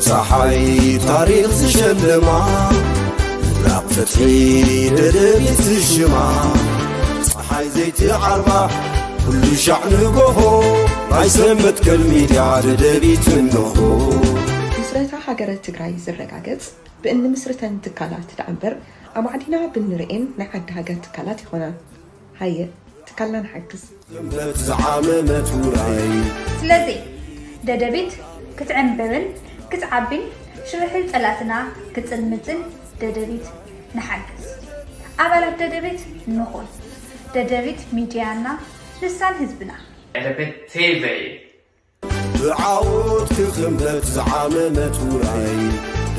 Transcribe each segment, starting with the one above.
صحي تاريخ زشلما راق فتحي ددبيت الشما صحي زيت عربة كل شعن قهو راي سمت كالميديا ددبيت منه مسرتا حجرة تجراي زرقاقت بأن مسرتا تكالات دعنبر أما عدينا بنرئين نعد هاجر تكالات هنا هاي تكالنا نحجز زعامة وراي سلازي ددبيت كتعنبرن كتعبين شرحل ثلاثنا كتلمتن ددبيت نحجز أبلا ددبيت نخل ددبيت ميديانا لسان حزبنا ددبيت تيفي بعود كخمت زعامة وراي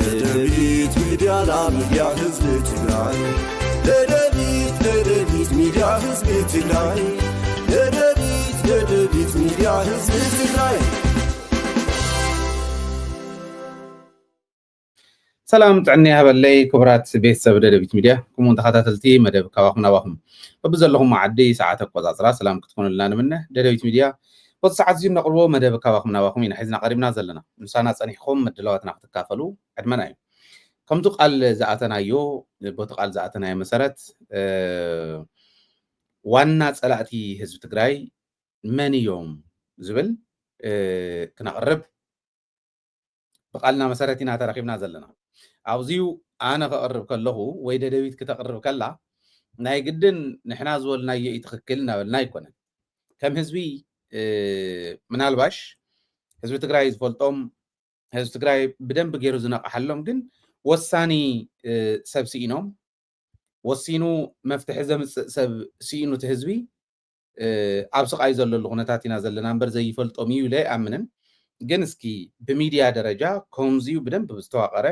ددبيت ميديانا ميديا حزب تجراي ددبيت ميديا حزب تجراي ددبيت ميديا حزب تجراي سلام تعني هبلي كبرات بيت سب ددبيت ميديا كم تخاتلتي مدب كواخم نواخم وبزلهم معدي ساعات قزازرا سلام كتكون لنا منه ددبيت ميديا بس ساعات زين نقربو مدب كواخم نواخم ينحزنا قريبنا زلنا نسانا صنيحكم مدلواتنا تكافلوا ادمنا كم تقال زعتنا يو بتقال زعتنا مسرت وانا صلاتي حزب تግራይ من يوم زبل كنقرب بقالنا مسارتنا ترخيبنا زلنا عاوزيو انا كقرب كلهو وي ددبيت كتقرب كلا ناي قدن نحنا زولنا يتخكلنا بلنا يكون كم حزبي منالباش حزب تግራይ زفلطم حزب تግራይ بدنب غيرو زنقحلهم ግን وساني سبسينهم وسينو مفتح زمص سينو تهزبي ابسق زللو خنتاتنا زلنا امبر زي يفلطم يولي امنن ግን እስኪ በሚዲያ ደረጃ ኮምዚው በደንብ በስተዋቀረ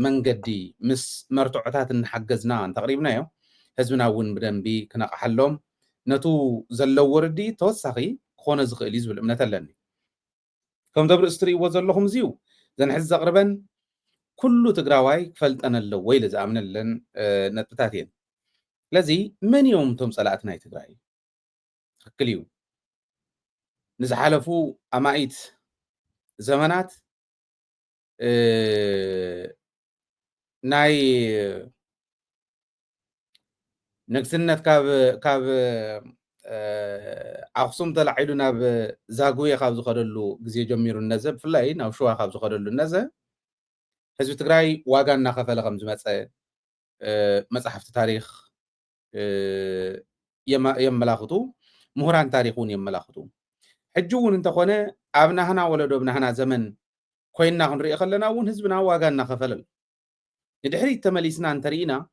መንገዲ ምስ መርቶዕታት እንሐገዝና ተقريبናዮ ህዝብናውን በደንብ ክነቀሐሎም ነቱ ዘለው ወርዲ ተወሳኺ ኮነ ዝኽእል ይዝብል እምነት ኣለኒ ከም ደብር እስትሪእዎ ዘለኹም ዚው ዘንሕዝ ዘቅርበን ኩሉ ትግራዋይ ክፈልጠን ኣለው ወይ ለዝኣምነለን ነጥብታት እየን ስለዚ መን እዮም ቶም ጸላእት ናይ ትግራይ ትክክል እዩ نزحلفو أمايت زمانات ناي نكسنت كاب أخصم تلعيدنا بزاغوية خاب زخدلو غزي جميرو النزب فلاي ناو شوا خاب زخدلو النزب حزب تግራይ واغان نخفل خمز مصحف تاريخ يملاختو مهران تاريخون يملاختو حجون انت خونه ابنا هنا ولدو ابنا هنا زمن كوينا كنري خلنا ون حزبنا واغانا خفلل ندحري تمليسنا انترينا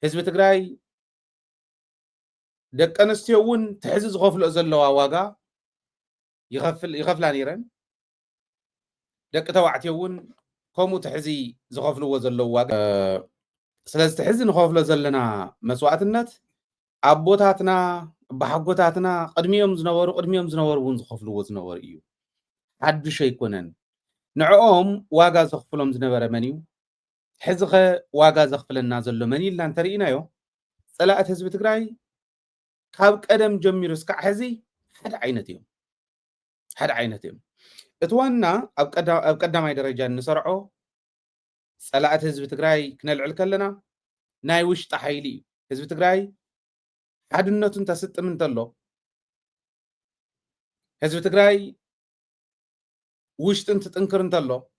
حزب تግራይ دق انستيون تحزز غفلو زلوا واغا يغفلا نيرن دق توعتيون كومو تحزي زغفلو زلوا واغا سلاز تحزن غفلو زلنا مسوعتنت ابوتاتنا بحقوتاتنا قدميهم زنور ون زخفلو زنور እዩ حدش يكونن نعوم واغا زخفلهم زنبر منيو حزخ واغا زخفلنا زلو مني لان ترينايو صلاات حزب تግራይ ካብ ቀደም ጀሚሩ እስከ ሕዚ ሓደ ዓይነት እዮም እትዋና ኣብ ቀዳማይ ደረጃ እንሰርዖ صلاات حزب تግራይ ክነልዕል ከለና ናይ ውሽጣ ሓይሊ حزب تግራይ حدنتون تسط من تلو حزب تግራይ وشتن تتنكرن تلو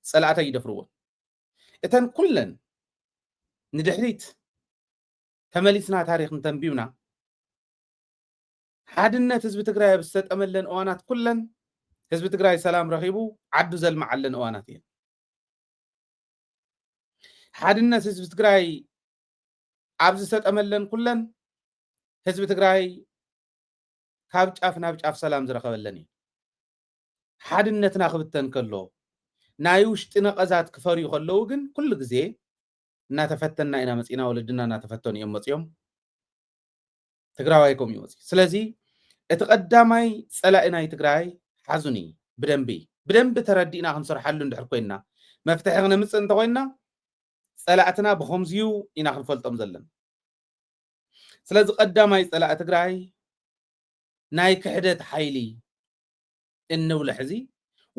صلاعتا يدفروا اتن كلن ندحريت تمليسنا تاريخ نتنبيونا حدنت حزب تግራይ بستأملن اوانات كلن حزب تግራይ سلام رخيبو عدو زلمعلن اواناتين حدنت حزب تግራይ عبز ستأملن كلن حزب تግራይ ካብ ጫፍ ናብ ጫፍ ሰላም ዝረኸበለኒ ሓድነትና ክብተን ከሎ ናይ ውሽጢ ነቐዛት ክፈርዩ ከለው ግን ኩሉ ግዜ እናተፈተና ኢና መፂና ወለድና እናተፈተኑ እዮም መፅዮም ትግራዋይ ኮም ይወፂ ስለዚ እቲ ቀዳማይ ጸላኢ ናይ ትግራይ ሓዙኒ ብደንቢ ተረዲእና ክንሰርሓሉ እንድሕር ኮይና መፍትሒ ክነምፅእ እንተኮይና ጸላእትና ብኸምዚዩ ኢና ክንፈልጦም ዘለና ስለዚ ቀዳማይ ጸላኢ ትግራይ ናይ ክሕደት ሓይሊ እንብለ ሕዚ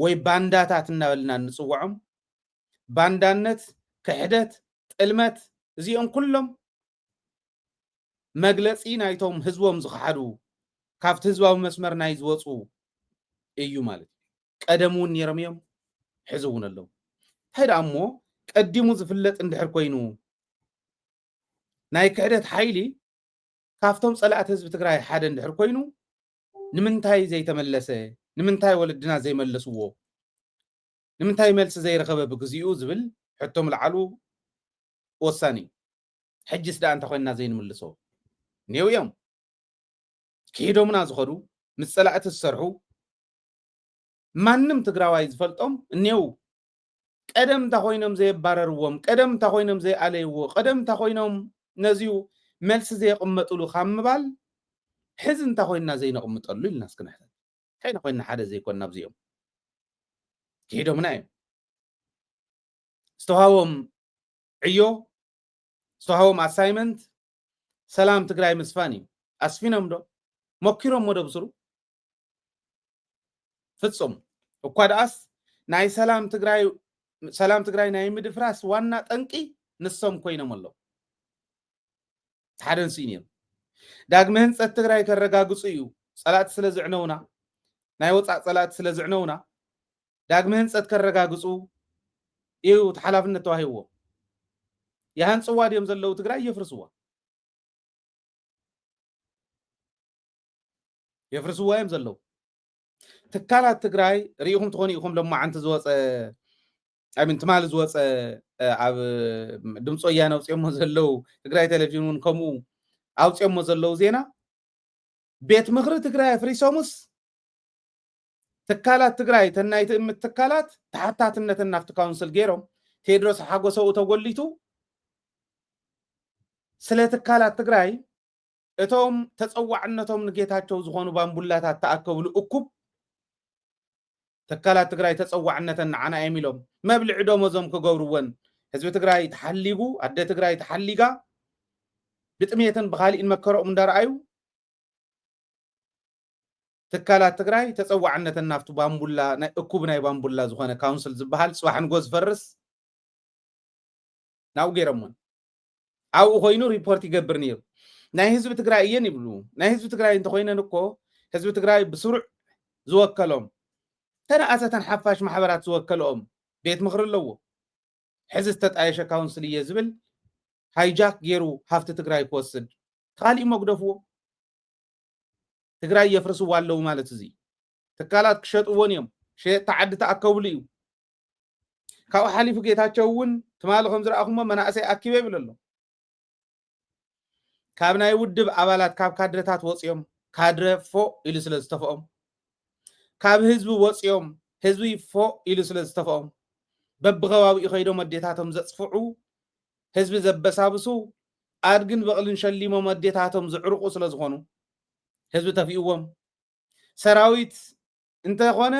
ወይ ባንዳታት እናበልና ንጽውዖም ባንዳነት ክሕደት ጥልመት እዚኦም ኩሎም መግለጺ ናይቶም ህዝቦም ዝኸሓዱ ካብቲ ህዝባዊ መስመር ናይ ዝወፁ እዩ ማለት ቀደም እውን ነይሮም እዮም ሕዚ እውን ኣለዉ እንታይ ደኣ እሞ ቀዲሙ ዝፍለጥ እንድሕር ኮይኑ ናይ ክሕደት ሓይሊ ካብቶም ጸላእት ህዝቢ ትግራይ ሓደ እንድሕር ኮይኑ ንምንታይ ዘይተመለሰ ንምንታይ ወለድና ዘይመለስዎ ንምንታይ መልሲ ዘይረኸበ ብግዚኡ ዝብል ሕቶም ልዓሉ ወሳኒ ሕጅስ ደኣ እንተ ኮይንና ዘይንምልሶ እኔው እዮም ክሂዶምና ዝኸዱ ምስ ጸላእቲ ዝሰርሑ ማንም ትግራዋይ ዝፈልጦም እኔው ቀደም እንታ ኮይኖም ዘየባረርዎም ቀደም እንታ ኮይኖም ዘይኣለይዎ ቀደም እንታ ኮይኖም ነዚኡ መልሲ ዘየቕመጡሉ ካብ ምባል ሕዚ እንታ ኮይንና ዘይነቕምጠሉ ኢልና እስክንሕተት እንታይና ኮይንና ሓደ ዘይኮንና ኣብዚኦም ክሂዶምና እዮም ዝተውሃቦም ዕዮ ዝተውሃቦም ኣሳይመንት ሰላም ትግራይ ምስፋን እዩ ኣስፊኖም ዶ ሞኪሮም ሞ ዶ ብስሩ ፍጹም እኳ ደኣስ ናይ ሰላም ትግራይ ናይ ምድፍራስ ዋና ጠንቂ ንሶም ኮይኖም ኣለዉ ሓደ ንስኡ ነይሩ ዳግመ ህንፀት ትግራይ ከረጋግፁ እዩ ጸላእቲ ስለ ዝዕነውና ናይ ወፃእ ጸላእቲ ስለ ዝዕነውና ዳግመ ህንፀት ከረጋግፁ እዩ ተሓላፍነት ተዋሂብዎ የሃንፅዋ ድዮም ዘለዉ ትግራይ የፍርስዋ እዮም ዘለዉ ትካላት ትግራይ ርኢኹም ትኾኑ ኢኹም ሎማዓንቲ ዝወፀ ትማሊ ዝወፀ ኣብ ድምፂ ወያነ ኣውፅኦሞ ዘለዉ ትግራይ ቴሌቭዥን እውን ከምኡ ኣውፅኦሞ ዘለዉ ዜና ቤት ምክሪ ትግራይ ኣፍሪሶምስ ትካላት ትግራይ ተናይቲ እምት ትካላት ተሓታትነትን ናፍቲ ካውንስል ገይሮም ቴድሮስ ሓጎሰው ተጎሊቱ ስለ ትካላት ትግራይ እቶም ተጸዋዕነቶም ንጌታቸው ዝኾኑ ባምቡላታት ተኣከብሉ እኩብ ትካላት ትግራይ ተጸዋዕነተን ንዓና እዮም ኢሎም መብልዒ ደመዞም ክገብርዎን ህዝቢ ትግራይ ተሓሊጉ ኣደ ትግራይ ተሓሊጋ ብጥሜትን ብኻሊእን መከረኦም እንዳረኣዩ ትካላት ትግራይ ተጸዋዕነተን ናፍቱ ባምቡላ ናይ እኩብ ናይ ባምቡላ ዝኾነ ካውንስል ዝበሃል ጽባሕ ንጎ ዝፈርስ ናብኡ ገይሮምዎን ኣብኡ ኮይኑ ሪፖርት ይገብር ነይሩ ናይ ህዝቢ ትግራይ እየን ይብሉ ናይ ህዝቢ ትግራይ እንተኮይነን እኮ ህዝቢ ትግራይ ብስሩዕ ዝወከሎም ተነኣሰተን ሓፋሽ ማሕበራት ዝወከልኦም ቤት ምክሪ ኣለዎ ሕዚ ዝተጣየሸ ካውንስል እየ ዝብል ሃይጃክ ገይሩ ሃፍቲ ትግራይ ክወስድ ካሊእ መጉደፍዎ ትግራይ የፍርስዋ ኣለዉ ማለት እዚ ትካላት ክሸጥዎን እዮም ሸየጥቲ ዓዲ ተኣከብሉ እዩ ካብኡ ሓሊፉ ጌታቸው እውን ትማሊ ከም ዝረኣኹሞ መናእሰይ ኣኪበ ይብል ኣሎ ካብ ናይ ውድብ ኣባላት ካብ ካድረታት ወፂኦም ካድረ ፎ ኢሉ ስለ ዝተፈኦም ካብ ህዝቢ ወፂኦም ህዝቢ ፎ ኢሉ ስለ ዝተፈኦም በብኸባቢኡ ከይዶም ኣዴታቶም ዘፅፍዑ ህዝቢ ዘበሳብሱ ኣድግን በቕልን ሸሊሞም ኣዴታቶም ዝዕርቁ ስለ ዝኾኑ ህዝቢ ተፊእዎም ሰራዊት እንተኾነ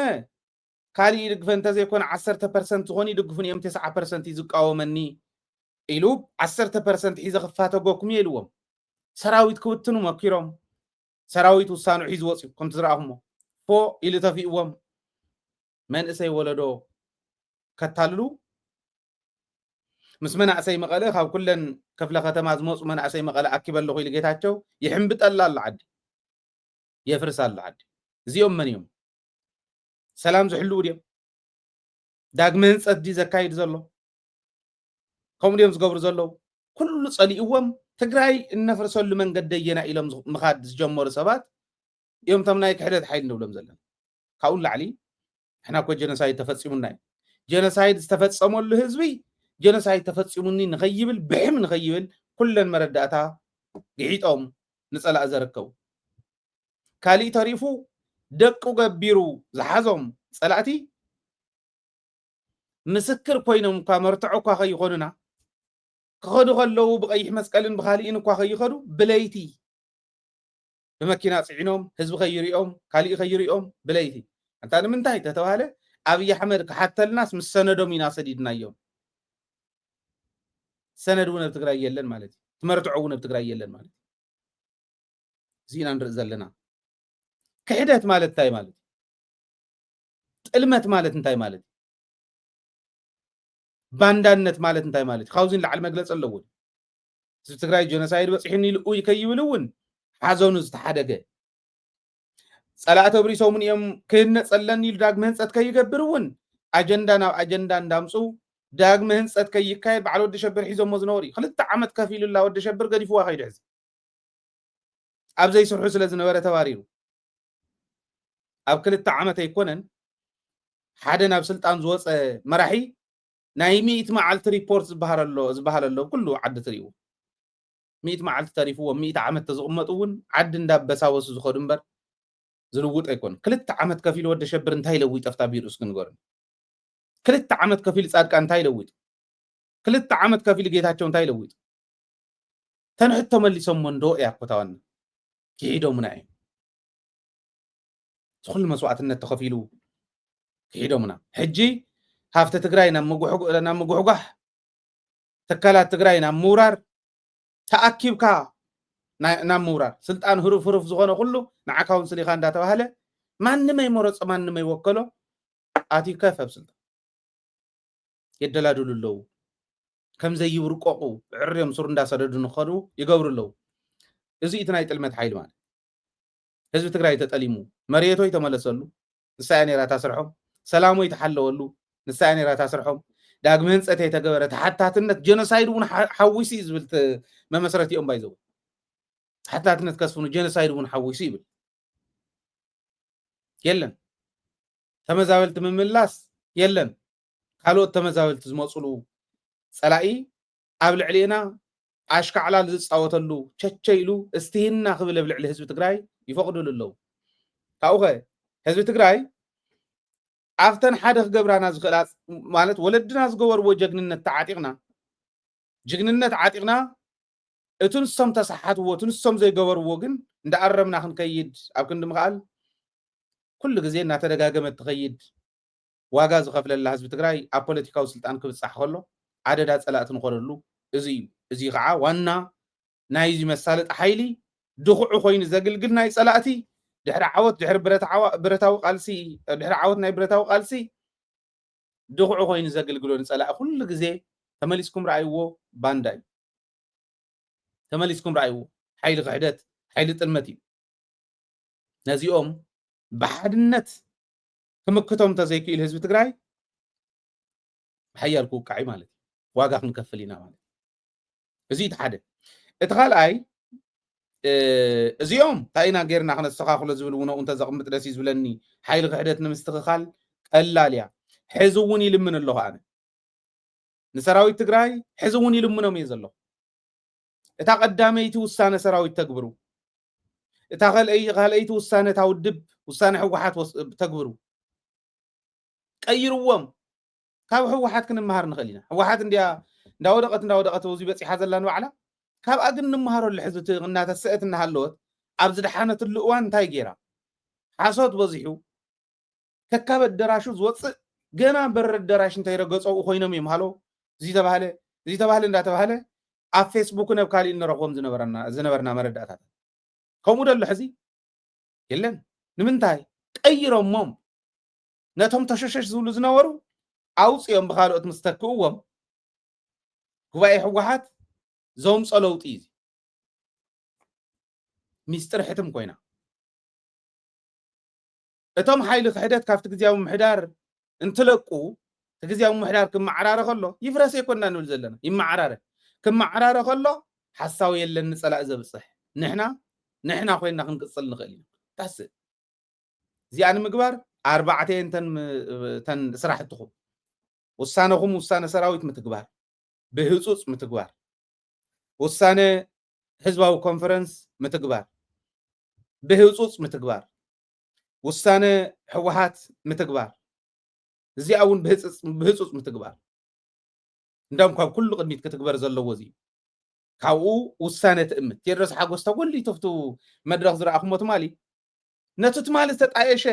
ካሊእ ይድግፈ እንተዘይኮነ 10% ዝኾኑ ይድግፉን እዮም 9% ይዝቃወመኒ ኢሉ 10% ሒዘ ክፋተጎኩም ኢልዎም ሰራዊት ክውትኑ መኪሮም ሰራዊት ውሳኑ ሒዙ ወፂኡ ከምቲ ዝረኣኹሞ ፎ ኢሉ ተፊእዎም መንእሰይ ወለዶ ከታልሉ ምስ መናእሰይ መቐለ ካብ ኩለን ክፍለ ከተማ ዝመፁ መናእሰይ መቐለ ኣኪበለኹ ኢሉ ጌታቸው ይሕምብጠላ ኣሎ ዓዲ የፍርስ ኣሎ ዓዲ እዚኦም መን እዮም ሰላም ዝሕልው ድዮም ዳግመ ህንፀት ዲ ዘካይድ ዘሎ ከምኡ ድዮም ዝገብሩ ዘለዉ ኩሉ ጸሊእዎም ትግራይ እነፍርሰሉ መንገዲ የና ኢሎም ምኻድ ዝጀመሩ ሰባት እዮም ቶም ናይ ክሕደት ሓይል ንብሎም ዘለና ካብኡ ላዕሊ ሕና ኮ ጀኖሳይድ ተፈፂሙና እዩ ጀኖሳይድ ዝተፈፀመሉ ህዝቢ ጀኖሳይድ ተፈፂሙኒ ንኸይብል ብሕም ንኸይብል ኩለን መረዳእታ ግሒጦም ንጸላእ ዘረከቡ ካሊእ ተሪፉ ደቁ ገቢሩ ዝሓዞም ጸላእቲ ምስክር ኮይኖም እኳ መርትዖ እኳ ከይኾኑና ክኸዱ ከለዉ ብቀይሕ መስቀልን ብኻሊእን እኳ ከይኸዱ ብለይቲ ብመኪና ጽዒኖም ህዝቢ ከይሪኦም ካሊእ ከይሪኦም ብለይቲ እንታ ንምንታይ ተተባሃለ ኣብይ ኣሕመድ ክሓተልናስ ምስ ሰነዶም ኢና ሰዲድናዮም ሰነድ እውን ኣብ ትግራይ የለን ማለት እዩ ትመርትዖ እውን ኣብ ትግራይ የለን ማለት እዩ እዚና ንርኢ ዘለና ክሕደት ማለት እንታይ ማለት ጥልመት ማለት እንታይ ማለት ባንዳነት ማለት እንታይ ማለት ካብዚን ላዕሊ መግለጽ ኣለዎ ህዝቢ ትግራይ ጀኖሳይድ በፂሕኒ ኢሉ ከይብል እውን ሓዘኑ ዝተሓደገ ጸላእተ ብሪሶምን እዮም ክህነጸለኒ ኢሉ ዳግመ ህንጸት ከይገብር እውን ኣጀንዳ ናብ ኣጀንዳ እንዳምፁ ዳግመ ህንጸት ከይካየድ በዓል ወዲ ሸብር ሒዞሞ ዝነበሩ እዩ 2 ዓመት ከፍ ኢሉላ ወዲ ሸብር ገዲፍዋ ከይዱ ሕዚ ኣብ ዘይስርሑ ስለ ዝነበረ ተባሪሩ ኣብ 2 ዓመት ኣይኮነን ሓደ ናብ ስልጣን ዝወፀ መራሒ ናይ 100 መዓልቲ ሪፖርት ዝበሃል ኣሎ ኩሉ ዓዲ ትሪእዎ 100 መዓልቲ ተሪፍዎ 100 ዓመት ተዝቕመጡ እውን ዓዲ እንዳበሳወሱ ዝኸዱ እምበር ዝልውጥ ኣይኮነ 2 ዓመት ከፍ ኢሉ ወዲ ሸብር እንታይ ለዊጥ ኣፍታ ቢሩ እስክንገሩ 2 ዓመት ከፍ ኢሉ ጻድቃን እንታይ ለዊጥ 2 ዓመት ከፍ ኢሉ ጌታቸው እንታይ ለዊጥ ተንሕቶ ተመሊሶም ወንዶ ያኮታዋና ክሂዶሙና እዩ ዝኩሉ መስዋዕትነት ተኸፊሉ ክሂዶሙና ሕጂ ሃፍተ ትግራይ ናብ ምጉሕጓሕ ተካላት ትግራይ ናብ ምውራር ተኣኪብካ ናብ ምውራር ስልጣን ህሩፍ ዝኾነ ኩሉ ንዓካውን ስሊኻ እንዳተባሃለ ማንም ኣይመረፆ ማንም ኣይወከሎ ኣትዩ ከፍ ኣብ ስልጣን የደላድሉ ኣለዉ ከም ዘይብርቆቑ ዕርዮም ሱር እንዳሰደዱ ንኸዱ ይገብሩ ኣለዉ እዚ እቲ ናይ ጥልመት ሓይሊ ማለት ህዝቢ ትግራይ ተጠሊሙ መሬቶይ ተመለሰሉ ንሳያ ነራ ታስርሖም ሰላሞይ ተሓለወሉ ንሳያ ነራ ታስርሖም ዳግመ ህንፀት የተገበረ ተሓታትነት ጀኖሳይድ እውን ሓዊሲ ዝብል መመስረት እዮም ባይዘው ተሓታትነት ከስፍኑ ጀኖሳይድ እውን ሓዊሲ ይብል የለን ተመዛበልቲ ምምላስ የለን ካልኦት ተመዛበልቲ ዝመፅሉ ጸላኢ ኣብ ልዕሊና ኣሽካዕላል ዝፃወተሉ ቸቸይሉ እስትሂና ክብል ኣብ ልዕሊ ህዝቢ ትግራይ ይፈቅዱሉ ኣለዉ ካብኡ ኸ ህዝቢ ትግራይ ኣብተን ሓደ ክገብራና ዝኽእላ ማለት ወለድና ዝገበርዎ ጀግንነት ዓጢቕና እቲ ንሶም ተሰሓትዎ እቲ ንሶም ዘይገበርዎ ግን እንዳኣረምና ክንከይድ ኣብ ክንዲ ምኽኣል ኩሉ ግዜ እናተደጋገመት ትኸይድ ዋጋ ዝኸፍለላ ህዝቢ ትግራይ ኣብ ፖለቲካዊ ስልጣን ክብፃሕ ከሎ ዓደዳ ጸላእቲ ንኾነሉ እዚ እዩ እዚ ከዓ ዋና ናይዚ መሳለጢ ሓይሊ ድኹዑ ኮይኑ ዘገልግል ናይ ጸላእቲ ድሕሪ ዓወት ድሕሪ ብረታዊ ቃልሲ ድሕሪ ዓወት ናይ ብረታዊ ቃልሲ ድኹዑ ኮይኑ ዘገልግሎ ንጸላእ ኩሉ ግዜ ተመሊስኩም ረኣይዎ ባንዳ እዩ ተመሊስኩም ረኣይዎ ሓይሊ ክሕደት ሓይሊ ጥልመት እዩ ነዚኦም ብሓድነት ክምክቶም ተዘይክኢል ህዝቢ ትግራይ ሓያል ክውቃዕ ማለት እዩ ዋጋ ክንከፍል ኢና ማለት እዚ እቲ ሓደ እቲ ካልኣይ እዚኦም እንታይ ኢና ጌርና ክነስተኻኽሎ ዝብል እውን እንተዘቕምጥ ደስ እዩ ዝብለኒ ሓይሊ ክሕደት ንምስትኽኻል ቀላል እያ ሕዚ እውን ይልምን ኣለኹ ኣነ ንሰራዊት ትግራይ ሕዚ እውን ይልምኖም እየ ዘለኹ እታ ቀዳመይቲ ውሳነ ሰራዊት ተግብሩ እታ ካልአይቲ ውሳነ ታውድብ ውሳነ ሕወሓት ተግብሩ ቀይርዎም ካብ ሕወሓት ክንመሃር ንኽእል ኢና ሕወሓት እንዳወደቐት ወዚ በፂሓ ዘላ ንባዕላ ካብኣ ግን ንምሃረሉ ሕዚ እናተስአት እናሃለወት ኣብ ዝደሓነትሉ እዋን እንታይ ጌራ ሓሶት በዚሑ ከካብ ኣዳራሹ ዝወፅእ ገና በር ኣዳራሽ እንተይረገፀው ኮይኖም እዮም ሃሎ እዚ ተባህለ እንዳተባህለ ኣብ ፌስቡክን ኣብ ካሊእ ንረኽቦም ዝነበርና መረዳእታት ከምኡ ደሎ ሕዚ የለን ንምንታይ ቀይሮሞም ነቶም ተሸሸሽ ዝብሉ ዝነበሩ ኣውፅኦም ብካልኦት ምስ ተክእዎም ጉባኤ ሕወሓት ዘውምፆ ለውጢ እዩ ሚስጥር ሕትም ኮይና እቶም ሓይሊ ክሕደት ካብቲ ግዝያዊ ምሕዳር እንትለቁ እቲ ግዝያዊ ምሕዳር ክመዓራረ ከሎ ይፍረስ ኣይኮንና ንብል ዘለና ይመዓራረ ክመዓራረ ከሎ ሓሳዊ የለን ንፀላእ ዘብፅሕ ንሕና ኮይንና ክንቅፅል ንኽእል ኢና ታስእ እዚኣ ንምግባር 4 ተን ስራሕትኹም ውሳነኹም ውሳነ ሰራዊት ምትግባር ብህፁፅ ምትግባር ውሳነ ህዝባዊ ኮንፈረንስ ምትግባር ብህፁፅ ምትግባር ውሳነ ሕወሓት ምትግባር እዚኣ እውን ብህፁፅ ምትግባር እንዳም ካብ ኩሉ ቅድሚት ክትግበር ዘለዎ እዚ ካብኡ ውሳነ ትእምት ቴድሮስ ሓጎስ ተጎሊ ተፍቱ መድረኽ ዝረኣኹሞ ትማሊ ነቲ ትማሊ ዝተጣየሸ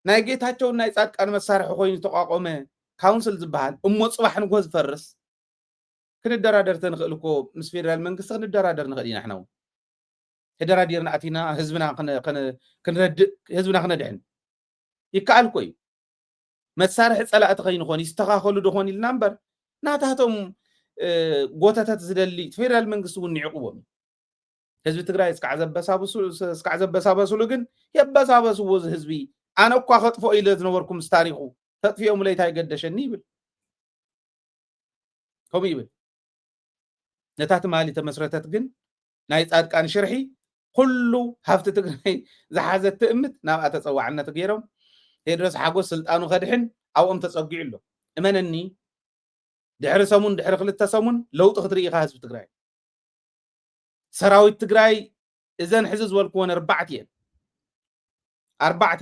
ናይ ጌታቸው ናይ ጻድቃን መሳርሒ ኮይኑ ተቋቆመ ካውንስል ዝበሃል እሞ ፅባሕ ንጎ ዝፈርስ ክንደራደር ተንኽእል እኮ ምስ ፌደራል መንግስቲ ክንደራደር ንኽእል ኢና ሕናው ተደራዲርና ኣቲና ህዝብና ክንረድእ ህዝብና ክነድሕን ይከኣል እኮ እዩ መሳርሒ ፀላእቲ ከይንኾን ይስተኻኸሉ ድኾን ኢልና እምበር ናታቶም ጎታታት ዝደሊ ፌደራል መንግስቲ እውን ይዕቅቦም ህዝቢ ትግራይ እስካዕ ዘበሳበሱሉ ግን የበሳበስዎ ህዝቢ ኣነ እኳ ከጥፎ ኢለ ዝነበርኩም ምስ ታሪኹ ተጥፊኦም ለይታ ይገደሸኒ ይብል ከምኡ ይብል ነታ ትማሊ ተመስረተት ግን ናይ ጻድቃን ሽርሒ ኩሉ ሃብቲ ትግራይ ዝሓዘት ትእምት ናብኣ ተፀዋዕነት ገይሮም ቴድሮስ ሓጎስ ስልጣኑ ከድሕን ኣብኦም ተፀጊዑ ኣሎ እመነኒ ድሕሪ ሰሙን ድሕሪ 2 ሰሙን ለውጢ ክትርኢ ኢኻ ህዝቢ ትግራይ ሰራዊት ትግራይ እዘን ሕዚ ዝበልክዎን 4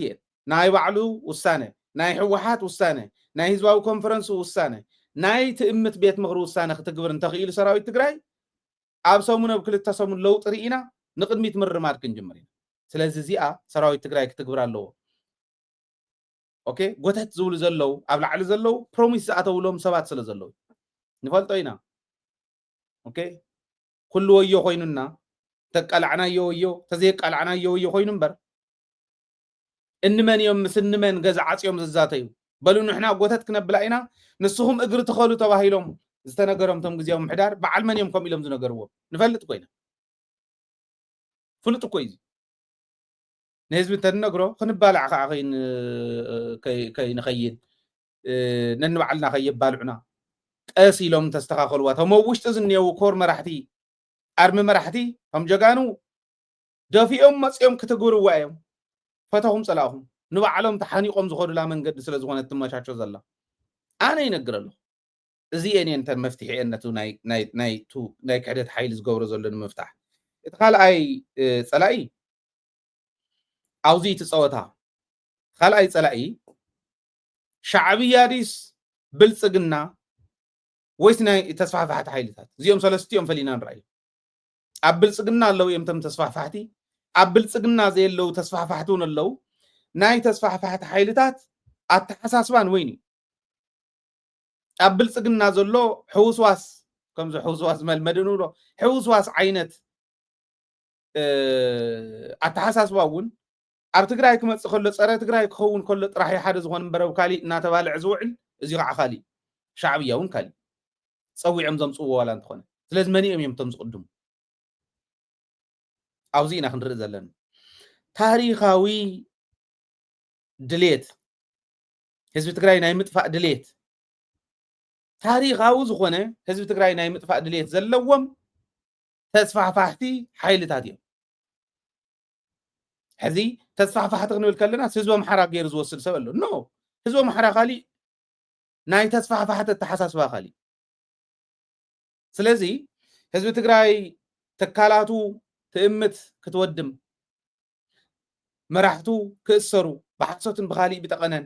እየን ናይ ባዕሉ ውሳነ ናይ ሕወሓት ውሳነ ናይ ህዝባዊ ኮንፈረንስ ውሳነ ናይ ትእምት ቤት ምኽሪ ውሳነ ክትግብር እንተኽኢሉ ሰራዊት ትግራይ ኣብ ሰሙን ኣብ 2 ሰሙን ለውጢ ርኢና ንቅድሚት ምርማድ ክንጅምር ኢና ስለዚ እዚኣ ሰራዊት ትግራይ ክትግብር ኣለዎ ኦኬ ጎተት ዝብሉ ዘለው ኣብ ላዕሊ ዘለው ፕሮሚስ ዝኣተውሎም ሰባት ስለ ዘለው ንፈልጦ ኢና ኦኬ ኩሉ ወዮ ኮይኑና ተቀላዕናዮ ወዮ ተዘይቀላዕናዮ ወዮ ኮይኑ እምበር እንመን እዮም ምስ እንመን ገዛ ዓፅዮም ዝዛተዩ በሉ ንሕና ጎተት ክነብላ ኢና ንስኹም እግሪ ተኸሉ ተባሂሎም ዝተነገሮም ቶም ግዜያዊ ምሕዳር በዓል መን እዮም ከምኡ ኢሎም ዝነገርዎ ንፈልጥ ኮይና ፍሉጥ እኮ እዩ ንህዝቢ እንተንነግሮ ክንባልዕ ከዓ ከይንኸይድ ነንባዕልና ከየባልዑና ቀስ ኢሎም ተስተኻኸልዋ ቶም ኣብ ውሽጢ ዝኔው ኮር መራሕቲ ኣርሚ መራሕቲ ከም ጀጋኑ ደፊኦም መፅኦም ክትግብርዋ እዮም ፈተኹም ፀላእኹም ንባዕሎም ተሓኒቆም ዝኸዱላ መንገዲ ስለ ዝኾነ ትመቻቾ ዘላ ኣነ ይነግር ኣለኹ እዚ የኔ እንተን መፍትሒአን ነቱ ናይ ክሕደት ሓይሊ ዝገብሮ ዘሎ ንምፍታሕ እቲ ካልኣይ ፀላኢ ኣውዚ ትፀወታ ካልኣይ ፀላኢ ሻዕብያ ዲስ ብልፅግና ወይስ ናይ ተስፋሕፋሕቲ ሓይልታት እዚኦም ሰለስቲኦም ፈሊና ንረኣዩ ኣብ ብልፅግና ኣለው እዮም ቶም ተስፋሕፋሕቲ ኣብ ብልፅግና ዘየለው ተስፋሕፋሕቲ እውን ኣለው ናይ ተስፋሕፋሕቲ ሓይልታት ኣተሓሳስባን ወይኒ ኣብ ብልፅግና ዘሎ ሕውስዋስ ከምዚ ሕውስዋስ መልመድ ንብሎ ሕውስዋስ ዓይነት ኣተሓሳስባ እውን ኣብ ትግራይ ክመፅእ ከሎ ፀረ ትግራይ ክኸውን ከሎ ጥራሕ ሓደ ዝኾነ እምበረብ ካሊእ እናተባልዕ ዝውዕል እዚ ከዓ ካሊእ ሻዕብያ እውን ካሊእ ፀዊዖም ዘምፅዎ ዋላ እንትኾነ ስለዚ መኒኦም እዮም እቶም ዝቅድሙ ኣብዚ ኢና ክንርኢ ዘለና ታሪኻዊ ድሌት ህዝቢ ትግራይ ናይ ምጥፋእ ድሌት ታሪኻዊ ዝኾነ ህዝቢ ትግራይ ናይ ምጥፋእ ድሌት ዘለዎም ተስፋሕፋሕቲ ሓይልታት እዮም ሕዚ ተስፋሕፋሕቲ ክንብል ከለና ህዝቢ ኣምሓራ ገይሩ ዝወስድ ሰብ ኣሎ ኖ ህዝቢ ኣምሓራ ካሊእ ናይ ተስፋሕፋሕቲ ኣተሓሳስባ ካሊእ ስለዚ ህዝቢ ትግራይ ትካላቱ ትእምት ክትወድም መራሕቱ ክእሰሩ ብሓሶትን ብካሊእ ብጠቐነን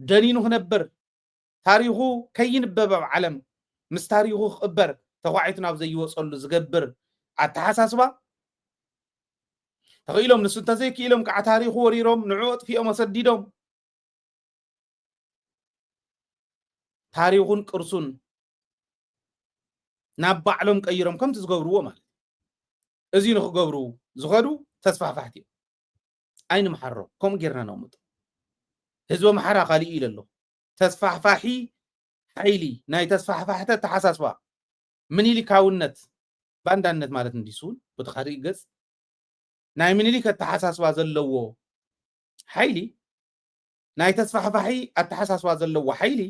ደኒኑ ክነብር ታሪኹ ከይንበብ ኣብ ዓለም ምስ ታሪኹ ክቕበር ተኳዒቱ ናብ ዘይወፀሉ ዝገብር ኣተሓሳስባ ተኽኢሎም ንሱ እንተዘይክኢሎም ከዓ ታሪኹ ወሪሮም ንዕኡ ኣጥፊኦም ኣሰዲዶም ታሪኹን ቅርሱን ናብ ባዕሎም ቀይሮም ከምቲ ዝገብርዎ ማለት እዚ ንክገብሩ ዝኸዱ ተስፋሕፋሕቲ እዮም ኣይንመሓሮ ከምኡ ጌርና ነቕምጦ ህዝቢ ኣምሓራ ካሊእ ኢሉ ኣሎ ተስፋሕፋሒ ሓይሊ ናይ ተስፋሕፋሕቲ ኣተሓሳስባ ምኒልካውነት ባንዳነት ማለት እንዲስውን በቲ ካሊእ ገፅ ናይ ምኒልክ ኣተሓሳስባ ዘለዎ ሓይሊ ናይ ተስፋሕፋሒ ኣተሓሳስባ ዘለዎ ሓይሊ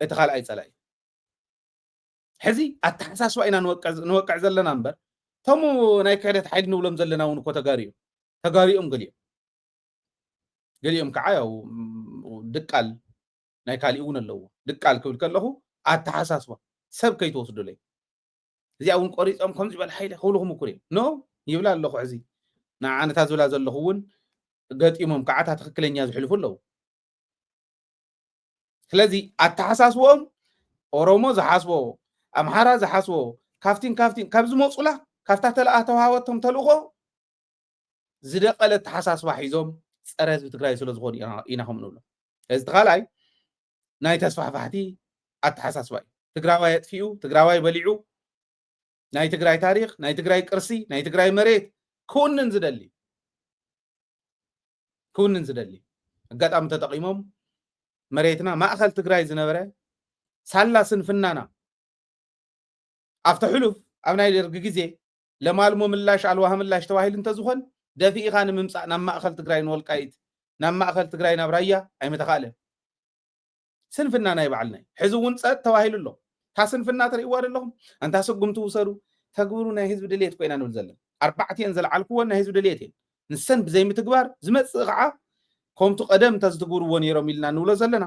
እቲ ካልኣይ ፀላኢ ሕዚ ኣተሓሳስባ ኢና ንወቅዕ ዘለና እምበር እቶም ናይ ክሕደት ሓይሊ ንብሎም ዘለና እውን እኮ ተጋሪኦም ገሊኦም ከዓ ያው ድቃል ናይ ካሊእ እውን ኣለዎ ድቃል ክብል ከለኹ ኣተሓሳስባ ሰብ ከይተወስዱለይ እዚኣ እውን ቆሪፆም ከምዚ በል ሓይሊ ክብልኩም እኩር እዮም ኖ ይብላ ኣለኹ ሕዚ ንዓነታ ዝብላ ዘለኹ እውን ገጢሞም ከዓ እታ ትክክለኛ ዝሕልፉ ኣለዉ ስለዚ ኣተሓሳስቦኦም ኦሮሞ ዝሓስቦ ኣምሓራ ዝሓስቦ ካፍቲን ካብ ዝመፁላ ካብታ ተለኣ ተዋሃበቶም ተልእኾ ዝደቐለ ኣተሓሳስባ ሒዞም ፀረ ህዝቢ ትግራይ ስለ ዝኾኑ ኢና ከም ንብሎ እዚ ተኻልኣይ ናይ ተስፋሕፋሕቲ ኣተሓሳስባ እዩ ትግራዋይ ኣጥፊኡ ትግራዋይ በሊዑ ናይ ትግራይ ታሪክ ናይ ትግራይ ቅርሲ ናይ ትግራይ መሬት ክውንን ዝደሊ አጋጣሚ ተጠቂሞም መሬትና ማእከል ትግራይ ዝነበረ ሳላ ስንፍናና ኣብቲ ሕሉፍ ኣብ ናይ ደርጊ ግዜ ለማልሞ ምላሽ ኣልዋህ ምላሽ ተባሂሉ እንተዝኾን ደፊኢኻ ንምምፃእ ናብ ማእከል ትግራይ ንወልቃይት ናብ ማእከል ትግራይ ናብ ራያ ኣይመተኻእለን ስንፍና ናይ ባዕልና ሕዚ እውን ፀጥ ተባሂሉ ኣሎ ታ ስንፍና ትርእይዋ ኣለኹም እንታ ስጉምቲ ውሰዱ ተግብሩ ናይ ህዝቢ ድሌት ኮይና ንብል ዘለና ኣርባዕተን ዘለዓልክዎን ናይ ህዝቢ ድሌት እየን ንሰን ብዘይምትግባር ዝመፅእ ከዓ ከምቲ ቀደም ተዝትግብርዎ ነይሮም ኢልና ንብሎ ዘለና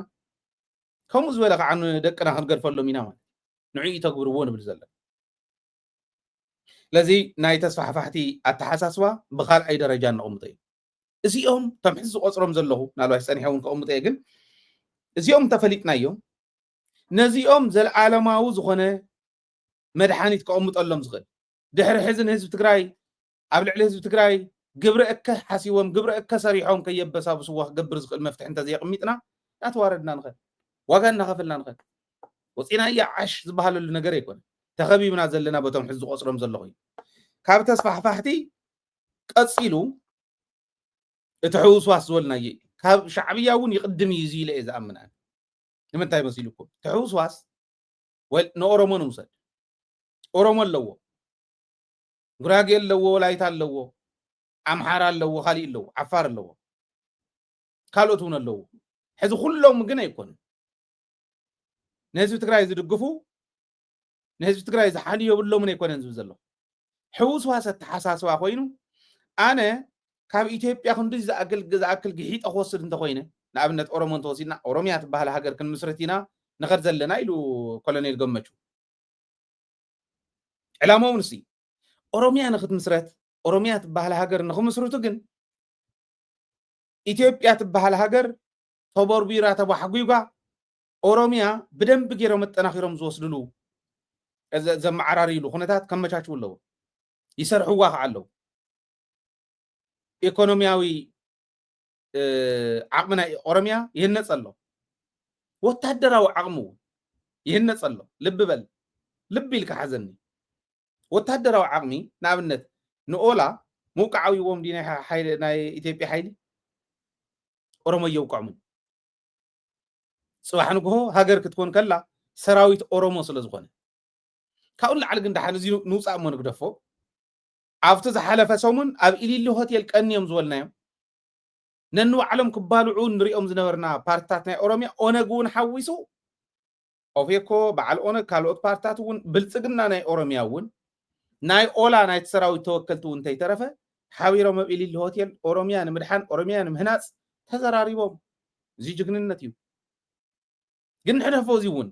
ከምኡ ዝበለ ከዓ ደቅና ክንገድፈሎም ኢና ማለት ንዕኡ ተግብርዎ ንብል ዘለና ለዚ ናይ ተስፋሕፋሕቲ ኣተሓሳስባ ብካልኣይ ደረጃ ነቕምጦ እዩ እዚኦምቶም ሕዚ ዝቆፅሮም ዘለኹ ናልባሽ ፀኒሐ እውን ከቕምጦ እየ ግን እዚኦም ተፈሊጥናዮም ነዚኦም ዘለዓለማዊ ዝኾነ መድሓኒት ከቕምጠሎም ዝኽእል ድሕሪ ሕዚ ንህዝቢ ትግራይ ኣብ ልዕሊ ህዝቢ ትግራይ ግብሪ እከ ሓሲቦም ግብሪ እከ ሰሪሖም ከየበሳብስዎ ክገብር ዝኽእል መፍትሒ እንተዘይቕሚጥና እናተዋረድና ንኽእል ዋጋ እናኸፍልና ንኽእል ወፂና እያ ዓሽ ዝበሃለሉ ነገር ኣይኮነ ተኸቢብና ዘለና በቶም ሕዚ ዝቆፅሮም ዘለኹ እዩ ካብ ተስፋሕፋሕቲ ቀፂሉ እቲ ሕውስዋስ ዝበልናየ ካብ ሻዕብያ እውን ይቅድም እዩ ኢለ እየ ዝኣምን ኣነ ንምንታይ መሲሉኩም እቲ ሕውስዋስ ንኦሮሞ ንውሰድ ኦሮሞ ኣለዎ ጉራጌ ኣለዎ ወላይታ ኣለዎ ኣምሓራ ኣለዎ ካሊእ ኣለዎ ዓፋር ኣለዎ ካልኦት እውን ኣለዎ ሕዚ ኩሎም ግን ኣይኮኑን ንህዝቢ ትግራይ ዝድግፉ ንህዝቢ ትግራይ ዝሓልዩ የብሎምን ኣይኮነን ዝብል ዘሎ ሕውስዋስ ኣተሓሳስባ ኮይኑ ኣነ ካብ ኢትዮጵያ ክንዱይ ዝኣክል ግሒጠ ክወስድ እንተኮይነ ንኣብነት ኦሮሞ እንተወሲድና ኦሮሚያ ትበሃል ሃገር ክንምስረት ኢና ንኸድ ዘለና ኢሉ ኮሎኔል ገመቹ ዕላማው ንሲ ኦሮሚያ ንኽትምስረት ኦሮሚያ ትበሃል ሃገር ንኽምስርቱ ግን ኢትዮጵያ ትበሃል ሃገር ተቦርቢራ ተባሕጉጋ ኦሮሚያ ብደንብ ገይሮም መጠናኺሮም ዝወስድሉ ዘመዓራርይሉ ኩነታት ከመቻችው ኣለዎ ይሰርሕዋ ከዓ ኣለዉ ኢኮኖሚያዊ ዓቕሚ ናይ ኦሮሚያ ይህነፅ ኣሎ ወታደራዊ ዓቕሚ ይህነፅ ኣሎ ልቢ በል ልቢ ኢልካ ሓዘኒ ወታደራዊ ዓቕሚ ንኣብነት ንኦላ ምውቃዓዊዎም ዲ ናይ ኢትዮጵያ ሓይሊ ኦሮሞ የውቅዖምን ፅባሕ ንግሆ ሃገር ክትኮን ከላ ሰራዊት ኦሮሞ ስለ ዝኾነ ካብኡ ላዕሊ ግን ዳሓን እዚ ንውፃእ እሞ ንግደፎ ኣብቲ ዝሓለፈ ሰሙን ኣብ ኢሊሊ ሆቴል ቀንዮም ዝበልናዮም ነንባዕሎም ክባልዑ ንሪኦም ዝነበርና ፓርቲታት ናይ ኦሮሚያ ኦነግ እውን ሓዊሱ ኦፌኮ በዓል ኦነግ ካልኦት ፓርቲታት እውን ብልፅግና ናይ ኦሮሚያ እውን ናይ ኦላ ናይቲ ሰራዊት ተወከልቲ እውን እንተይተረፈ ሓቢሮም ኣብ ኢሊሊ ሆቴል ኦሮሚያ ንምድሓን ኦሮሚያ ንምህናፅ ተዘራሪቦም እዚ ጅግንነት እዩ ግን ንሕደፎ እዚ እውን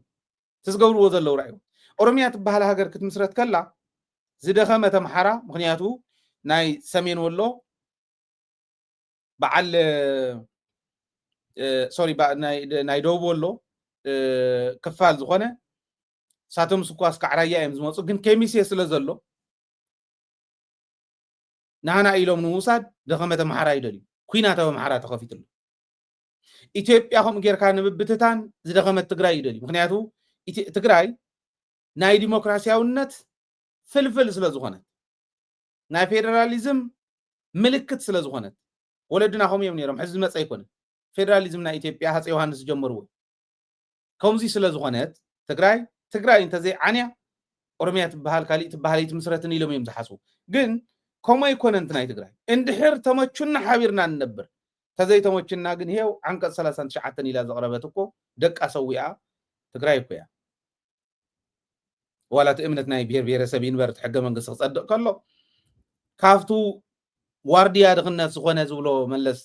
ትዝገብርዎ ዘለዉ ራእዩ ኦሮሚያ ትበሃል ሃገር ክትምስረት ከላ ዝደኸመ ተምሓራ ምክንያቱ ናይ ሰሜን ወሎ በዓል ሶሪ ናይ ደቡብ ወሎ ክፋል ዝኾነ ሳቶም ስኳስ ካዕራያ እዮም ዝመፁ ግን ከሚሴ ስለ ዘሎ ናና ኢሎም ንምውሳድ ደኸመ ተምሓራ ይደልዩ ኩናት ኣምሓራ ተኸፊትሉ ኢትዮጵያ ከምኡ ጌርካ ንምብትታን ዝደኸመት ትግራይ ይደልዩ ምክንያቱ ትግራይ ናይ ዲሞክራሲያውነት ፍልፍል ስለ ዝኾነት ናይ ፌደራሊዝም ምልክት ስለ ዝኾነት ወለድና ከምኡ እዮም ነይሮም ሕዚ ዝመፀ ኣይኮነ ፌደራሊዝም ናይ ኢትዮጵያ ሃፀይ ዮሃንስ ዝጀመርዎ ከምዚ ስለ ዝኾነት ትግራይ እንተዘይ ዓንያ ኦሮሚያ ትበሃል ካሊእ ትበሃል ይትምስረትን ኢሎም እዮም ዝሓስቡ ግን ከምኡ ኣይኮነንቲ ናይ ትግራይ እንድሕር ተመቹና ሓቢርና ንነብር ተዘይተመቹና ግን ይሄው ዓንቀጽ 39 ኢላ ዘቕረበት እኮ ደቃ ሰዊኣ ትግራይ እኮ እያ ዋላ እቲ እምነት ናይ ብሄር ብሄረሰብ ይንበር ሕገ መንግስቲ ክፀድቕ ከሎ ካብቱ ዋርድያ ድኽነት ዝኾነ ዝብሎ መለስ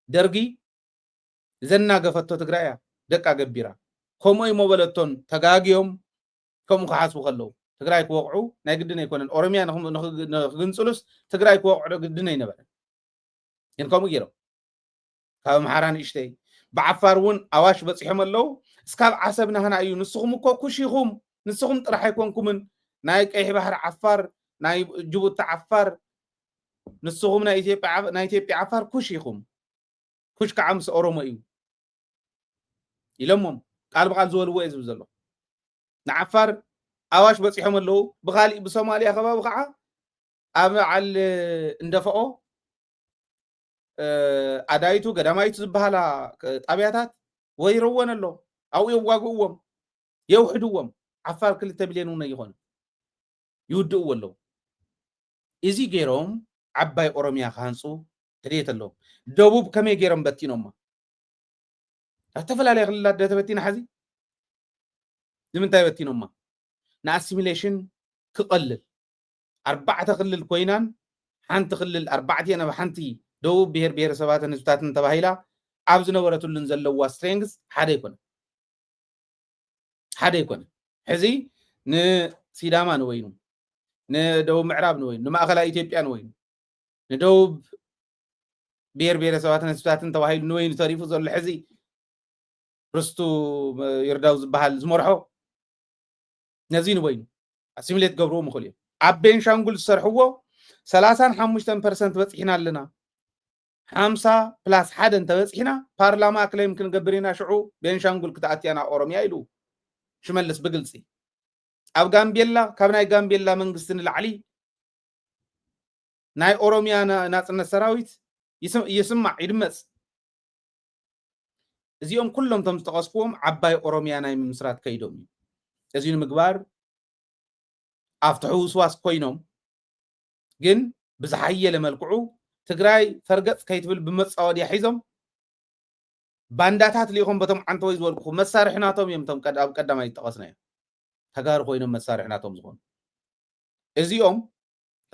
ደርጊ ዘናገፈቶ ትግራይ እያ ደቃ ገቢራ ከምኡ ይመበለቶን ተጋጊዮም ከምኡ ክሓስቡ ከለዉ ትግራይ ክወቕዑ ናይ ግድን ኣይኮነን ኦሮሚያ ንክግንፅሉስ ትግራይ ክወቕዑ ግድን ኣይነበረን ግን ከምኡ ገይሮም ካብ ኣምሓራ ንእሽተይ ብዓፋር እውን ኣዋሽ በፂሖም ኣለዉ እስካብ ዓሰብ ናህና እዩ ንስኹም እኮ ኩሽ ኢኹም ንስኹም ጥራሕ ኣይኮንኩምን ናይ ቀይሕ ባሕሪ ዓፋር ናይ ጅቡቲ ዓፋር ንስኹም ናይ ኢትዮጵያ ዓፋር ኩሽ ኢኹም ኩሽ ከዓ ምስ ኦሮሞ እዩ ኢሎሞም ቃል ብቃል ዝበልዎ እዩ ዝብል ዘሎ ንዓፋር ኣዋሽ በፂሖም ኣለዉ ብካሊእ ብሶማልያ ከባቢ ከዓ ኣብ በዓል እንደፈኦ ኣዳይቱ ገዳማይቱ ዝበሃላ ጣብያታት ወይረወን ኣሎ ኣብኡ የዋግእዎም የውሕድዎም ዓፋር 2 ቢልዮን እውን ይኾን ይውድእዎ ኣለዉ እዚ ገይሮም ዓባይ ኦሮሚያ ካንፁ ትድየት ኣለዎም ደቡብ ከመይ ገይሮም በቲኖማ ዝተፈላለዩ ክልላት ተበቲና ሓዚ ንምንታይ በቲኖማ ንኣሲሚሌሽን ክቐልል 4 ክልል ኮይናን ሓንቲ ክልል 4 ናብ ሓንቲ ደቡብ ብሄር ብሄረሰባትን ህዝብታትን ተባሂላ ኣብ ዝነበረትሉን ዘለዋ ስትሬንግስ ሓደ ይኮነ ሕዚ ንሲዳማ ንወይኑ ንደቡብ ምዕራብ ንወይኑ ንማእኸላይ ኢትዮጵያ ንወይኑ ንደቡብ ብሄር ብሄረሰባትን ህዝብታትን ተባሂሉ ንወይኑ ተሪፉ ዘሎ ሕዚ ርስቱ ይርዳው ዝበሃል ዝመርሖ ነዚ ንወይኑ ኣሲሚሌት ገብርዎ ምኽእል እዮም ኣብ ቤንሻንጉል ዝሰርሕዎ 35% በፂሕና ኣለና 50+1 ተበፂሕና ፓርላማ ክለይም ክንገብር ኢና ሽዑ ቤንሻንጉል ክትኣትያና ኦሮሚያ ኢሉ ሽመልስ ብግልፂ ኣብ ጋምቤላ ካብ ናይ ጋምቤላ መንግስቲ ንላዕሊ ናይ ኦሮሚያ ናጽነት ሰራዊት ይስማዕ ይድመጽ እዚኦም ኩሎም ቶም ዝተቐስፍዎም ዓባይ ኦሮሚያ ናይ ምስራት ከይዶም እዩ እዚ ንምግባር ኣብቲ ሕውስዋስ ኮይኖም ግን ብዝሓየለ መልክዑ ትግራይ ፈርገፅ ከይትብል ብመፃወድያ ሒዞም ባንዳታት ሊኢኹም በቶም ዓንተ ወይ ዝበልኩኹም መሳርሕናቶም እዮም ቶም ኣብ ቀዳማይ ይጠቐስና እዮም ተጋሩ ኮይኖም መሳርሕናቶም ዝኾኑ እዚኦም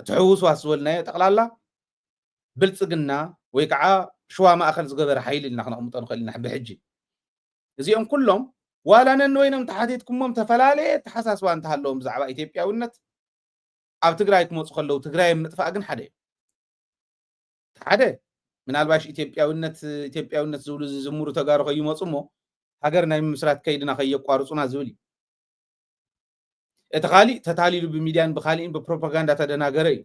እቲ ሕውስዋስ ዝበልናዮ ጠቕላላ ብልፅግና ወይ ከዓ ሽዋ ማእኸል ዝገበረ ሓይሊ ኢልና ክነቕምጦ ንኽእል ኢና ብሕጂ እዚኦም ኩሎም ዋላ ነንወይኖም ተሓቲትኩሞም ተፈላለየ ተሓሳስባ እንተሃለዎም ብዛዕባ ኢትዮጵያውነት ኣብ ትግራይ ክመፁ ከለዉ ትግራይ ምጥፋእ ግን ሓደ ምናልባሽ ኢትዮጵያውነት ዝብሉ ዝዝምሩ ተጋሩ ከይመፁ እሞ ሃገር ናይ ምስራት ከይድና ከየቋርፁና ዝብል እዩ እቲ ካሊእ ተታሊሉ ብሚድያን ብካሊእን ብፕሮፓጋንዳ ተደናገረ እዩ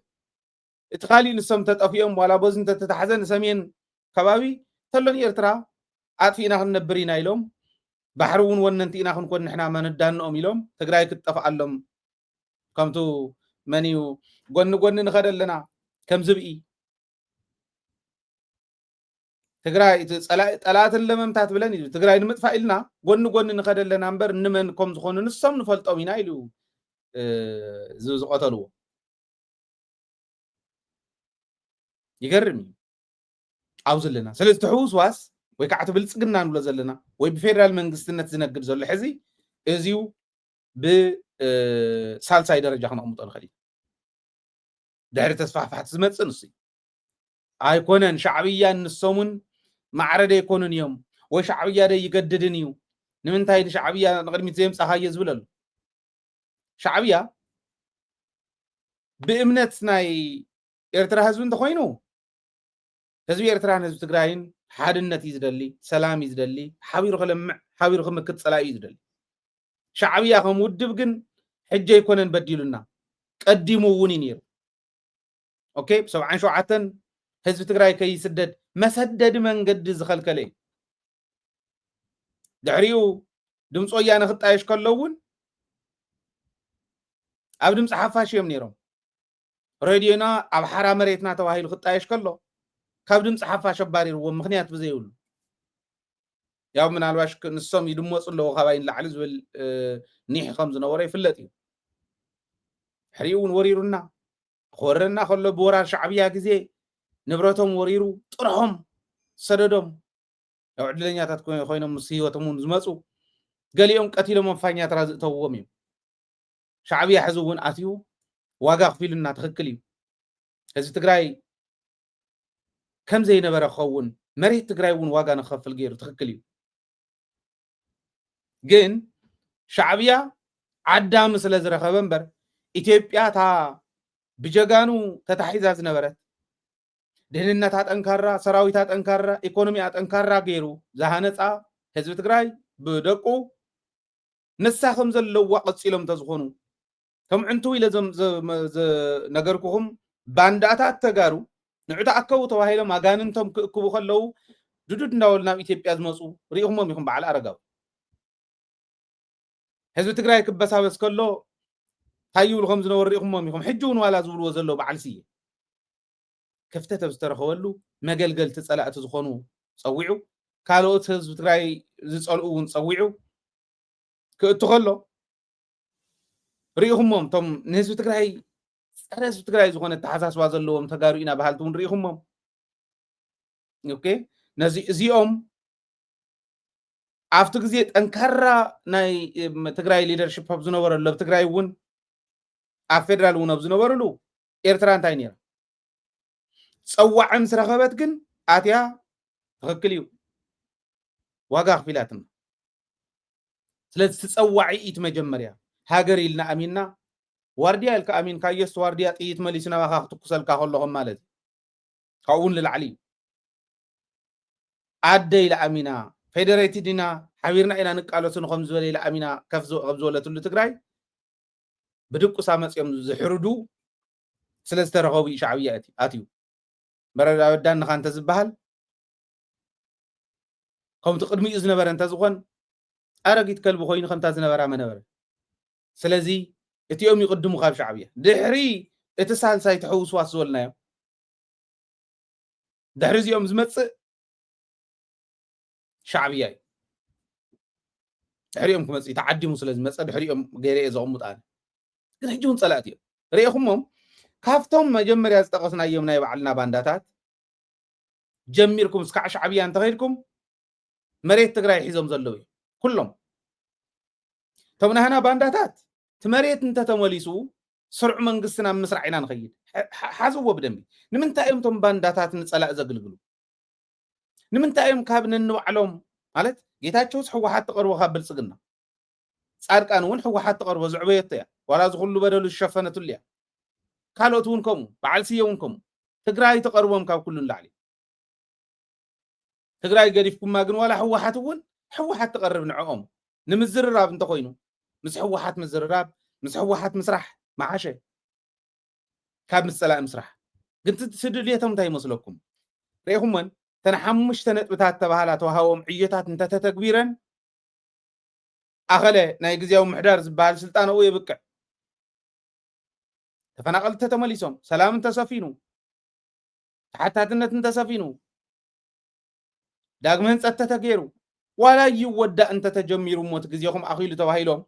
እቲ ካሊእ ንሶም ተጠፊኦም ዋላ በዚ እንተተታሕዘ ንሰሜን ከባቢ ተሎን ኤርትራ ኣጥፊእና ክንነብር ኢና ኢሎም ባሕሪ እውን ወነንቲ ኢና ክንኮን ንሕና መንዳንኦም ኢሎም ትግራይ ክትጠፍኣሎም ከምቱ መንዩ ጎኒ ንኸደለና ከም ዝብኢ ትግራይ ጠላትን ለመምታት ብለን እዩ ትግራይ ንምጥፋእ ኢልና ጎኒ ንኸደለና እምበር ንመን ከም ዝኾኑ ንሶም ንፈልጦም ኢና ኢሉ ዝቆተልዎ ይገርም እዩ ኣብ ዘለና ስለዚ ትሕውስዋስ ወይ ከዓ ብልፅግና ንብሎ ዘለና ወይ ብፌደራል መንግስትነት ዝነግድ ዘሎ ሕዚ እዚው ብሳልሳይ ደረጃ ክነቕምጦ ንኽእል ኢና ድሕሪ ተስፋሕፋሕቲ ዝመፅእ ንሱ ኣይኮነን ሻዕብያ ንሶምን ማዕረደ ይኮኑን እዮም ወይ ሻዕብያ ደ ይገድድን እዩ ንምንታይ ንሻዕብያ ንቅድሚት ዘምፃኻየ ዝብል ኣሎ ሻዕብያ ብእምነት ናይ ኤርትራ ህዝቢ እንተኮይኑ ህዝቢ ኤርትራን ህዝቢ ትግራይን ሓድነት እዩ ዝደሊ ሰላም እዩ ዝደሊ ሓቢሩ ክለምዕ ሓቢሩ ክምክት ፀላኢ እዩ ዝደሊ ሻዕብያ ከም ውድብ ግን ሕጂ ኣይኮነን በዲሉና ቀዲሙ እውን እዩ ነይሩ ኦኬ ብ77 ህዝቢ ትግራይ ከይስደድ መሰደዲ መንገዲ ዝኸልከለ እዩ ድሕሪኡ ድምፂ ወያነ ክጣየሽ ከሎ እውን ኣብ ድምፂ ሓፋሽ እዮም ነይሮም ሬድዮና ኣብ ሓራ መሬትና ተባሂሉ ክጣየሽ ከሎ ካብ ድምፂ ሓፋሽ ኣባሪርዎም ምክንያት ብዘይብሉ ያው ምናልባሽ ንሶም ይድመፁ ኣለዎ ካባይ ንላዕሊ ዝብል ኒሕ ከም ዝነበረ ይፍለጥ እዩ ሕሪኡ እውን ወሪሩና ክወረና ከሎ ብወራር ሻዕብያ ግዜ ንብረቶም ወሪሩ ጥርሖም ሰደዶም ያው ዕድለኛታት ኮይኖም ምስ ሂወቶም እውን ዝመፁ ገሊኦም ቀቲሎም ኣፋኛትራ ዝእተውዎም እዮም ሻዕብያ ሕዚ እውን ኣትዩ ዋጋ ክፊሉና ትኽክል እዩ ህዝቢ ትግራይ ከም ዘይነበረ ክኸውን መሬት ትግራይ እውን ዋጋ ንክኸፍል ገይሩ ትኽክል እዩ ግን ሻዕብያ ዓዳሚ ስለ ዝረኸበ እምበር ኢትዮጵያ እታ ብጀጋኑ ተታሒዛ ዝነበረት ድህንነታ ጠንካራ ሰራዊታ ጠንካራ ኢኮኖሚያ ጠንካራ ገይሩ ዝሃነፃ ህዝቢ ትግራይ ብደቁ ንሳ ከም ዘለዋ ቀፂሎም ተዝኾኑ ከም ዕንቱ ኢለ ነገርኩኹም ባንዳታት ተጋሩ ንዑ ተኣከቡ ተባሂሎም ኣጋንንቶም ክእክቡ ከለዉ ድዱድ እንዳበሉ ናብ ኢትዮጵያ ዝመፁ ሪኢኹሞም ኢኹም በዓል ኣረጋዊ ህዝቢ ትግራይ ክበሳበስ ከሎ እንታይ ይብሉ ከም ዝነበሩ ሪኢኹሞም ኢኹም ሕጂ እውን ዋላ ዝብልዎ ዘሎ በዓል ስየ ክፍተት ብዝተረኸበሉ መገልገልቲ ጸላእቲ ዝኾኑ ፀዊዑ ካልኦት ህዝቢ ትግራይ ዝጸልኡ እውን ፀዊዑ ክእቱ ከሎ ርኢኹሞም እቶም ንህዝቢ ትግራይ ፀረ ህዝቢ ትግራይ ዝኾነ ተሓሳስባ ዘለዎም ተጋሩ ኢና ባህልቲ እውን ርኢኹሞም ኦኬ ነዚ እዚኦም ኣብቲ ግዜ ጠንካራ ናይ ትግራይ ሊደርሽፕ ኣብ ዝነበረሉ ኣብ ትግራይ እውን ኣብ ፌደራል እውን ኣብ ዝነበረሉ ኤርትራ እንታይ ነይራ ፀዋዕ ምስ ረኸበት ግን ኣትያ ትኽክል እዩ ዋጋ ክፊላትና ስለዚ ትፀዋዒ ኢት መጀመርያ ሃገር ኢልና ኣሚንና ዋርድያ ኢልካ ኣሚንካዮስ ዋርድያ ጥይት መሊሱ ናባኻ ክትኩሰልካ ከለኹም ማለት ካብኡ እውን ልላዕሊ እዩ ኣደ ኢላ ኣሚና ፌደሬትድ ኢና ሓቢርና ኢና ንቃለሱ ንከም ዝበለ ኢላ ኣሚና ከፍ ዝበለትሉ ትግራይ ብድቁሳ መፅኦም ዝሕርዱ ስለ ዝተረኸቡ ሻዕብያ ኣትዩ በረዳ ወዳን ንኻ እንተ ዝበሃል ከምቲ ቅድሚኡ ዝነበረ እንተዝኾን ኣረጊት ከልቢ ኮይኑ ከምታ ዝነበራ መነበረ ስለዚ እቲኦም ይቅድሙ ካብ ሻዕብያ ድሕሪ እቲ ሳልሳይ ተሕውስዋስ ዝበልናዮም ድሕሪ እዚኦም ዝመፅእ ሻዕብያ እዩ ድሕሪኦም ክመፅእ ተዓዲሙ ስለ ዝመፀ ድሕሪኦም ገይረ ዘቕሙጥ ኣነ ግን ሕጂ እውን ፀላእት እዮም ርኢኹሞም ካብቶም መጀመርያ ዝጠቐስናዮም ናይ ባዕልና ባንዳታት ጀሚርኩም እስካዕ ሻዕብያ እንተኸይድኩም መሬት ትግራይ ሒዞም ዘለዉ እዮም ኩሎም እቶም ናህና ባንዳታት እቲ መሬት እንተተመሊሱ ስርዑ መንግስትና ምስራዕ ኢና ንኸይድ ሓዝዎ ብደንቢ ንምንታይ እዮም እቶም ባንዳታት ንፀላእ ዘገልግሉ ንምንታይ እዮም ካብ ነንባዕሎም ማለት ጌታቸውስ ሕወሓት ተቐርቦ ካብ ብልፅግና ጻድቃን እውን ሕወሓት ተቐርቦ ዝዕበየቶ እያ ዋላ ዝኩሉ በደሉ ዝሸፈነትሉ እያ ካልኦት እውን ከምኡ በዓል ስየ እውን ከምኡ ትግራይ ተቐርቦም ካብ ኩሉ ንላዕሊ ትግራይ ገዲፍኩማ ግን ዋላ ሕወሓት እውን ሕወሓት ተቐርብ ንዕኦም ንምዝርራብ እንተኮይኑ ምስ ሕወሓት ምዝርራብ ምስ ሕወሓት ምስራሕ መዓሸ ካብ ምስ ፀላእ ምስራሕ ግን ስድልየቶም እንታይ ይመስለኩም ርኢኹሞን ተን 5 ነጥብታት ተባሃላ ተዋሃቦም ዕዮታት እንተተተግቢረን ኣኸለ ናይ ግዜያዊ ምሕዳር ዝበሃል ስልጣን ወይ ይብቅዕ ተፈናቀልቲ ተመሊሶም ሰላም እንተሰፊኑ ተሓታትነት እንተሰፊኑ ዳግመ ህንፀት ተገይሩ ዋላ ይወዳእ እንተተጀሚሩ ሞት ግዜኹም ኣኺሉ ተባሂሎም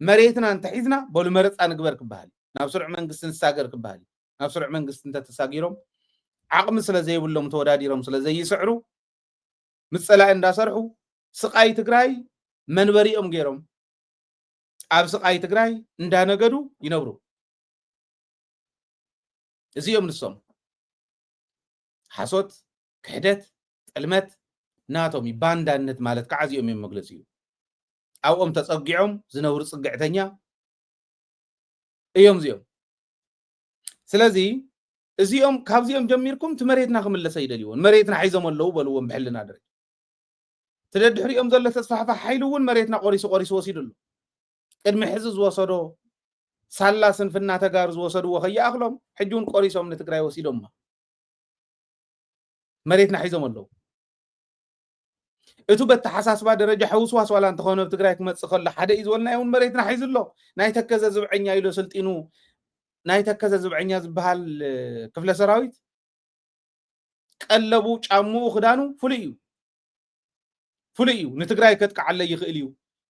መሬትና እንተሒዝና በሉ መረፃ ንግበር ክበሃል ናብ ስሩዕ መንግስቲ ንሳገር ክበሃል ናብ ስሩዕ መንግስቲ እንተተሳጊሮም ዓቕሚ ስለ ዘይብሎም ተወዳዲሮም ስለ ዘይስዕሩ ምስ ፀላእ እንዳሰርሑ ስቃይ ትግራይ መንበሪኦም ገይሮም ኣብ ስቃይ ትግራይ እንዳነገዱ ይነብሩ እዚኦም ንሶም ሓሶት ክሕደት ጥልመት ናቶም ባንዳነት ማለት ከዓ እዚኦም እዮም መግለፂ እዩ ኣብኦም ተፀጊዖም ዝነብሩ ፅግዕተኛ እዮም እዚኦም ስለዚ እዚኦም ካብዚኦም ጀሚርኩም እቲ መሬትና ክምለሰ ይደልይዎን መሬትና ሒዞም ኣለዉ በልዎም ብሕልና ደረጃ ትደድሕሪኦም ዘሎ ተስፋሕፋሕ ሓይሉ እውን መሬትና ቆሪሱ ወሲዱሉ ቅድሚ ሕዚ ዝወሰዶ ሳላ ስንፍና ተጋሩ ዝወሰድዎ ከይኣኽሎም ሕጂ እውን ቆሪሶም ንትግራይ ወሲዶማ መሬትና ሒዞም ኣለዉ እቱ በተሓሳስባ ደረጃ ሕውስዋስ ዋላ እንተኾነ ኣብ ትግራይ ክመፅእ ከሎ ሓደ እዩ ዝበልና እውን መሬትና ሒዙሎ ናይ ተከዘ ዝብዐኛ ኢሎ ስልጢኑ ናይ ተከዘ ዝብዐኛ ዝበሃል ክፍለ ሰራዊት ቀለቡ ጫምኡ ክዳኑ ፍሉይ እዩ ንትግራይ ከጥቃዓለ ይኽእል እዩ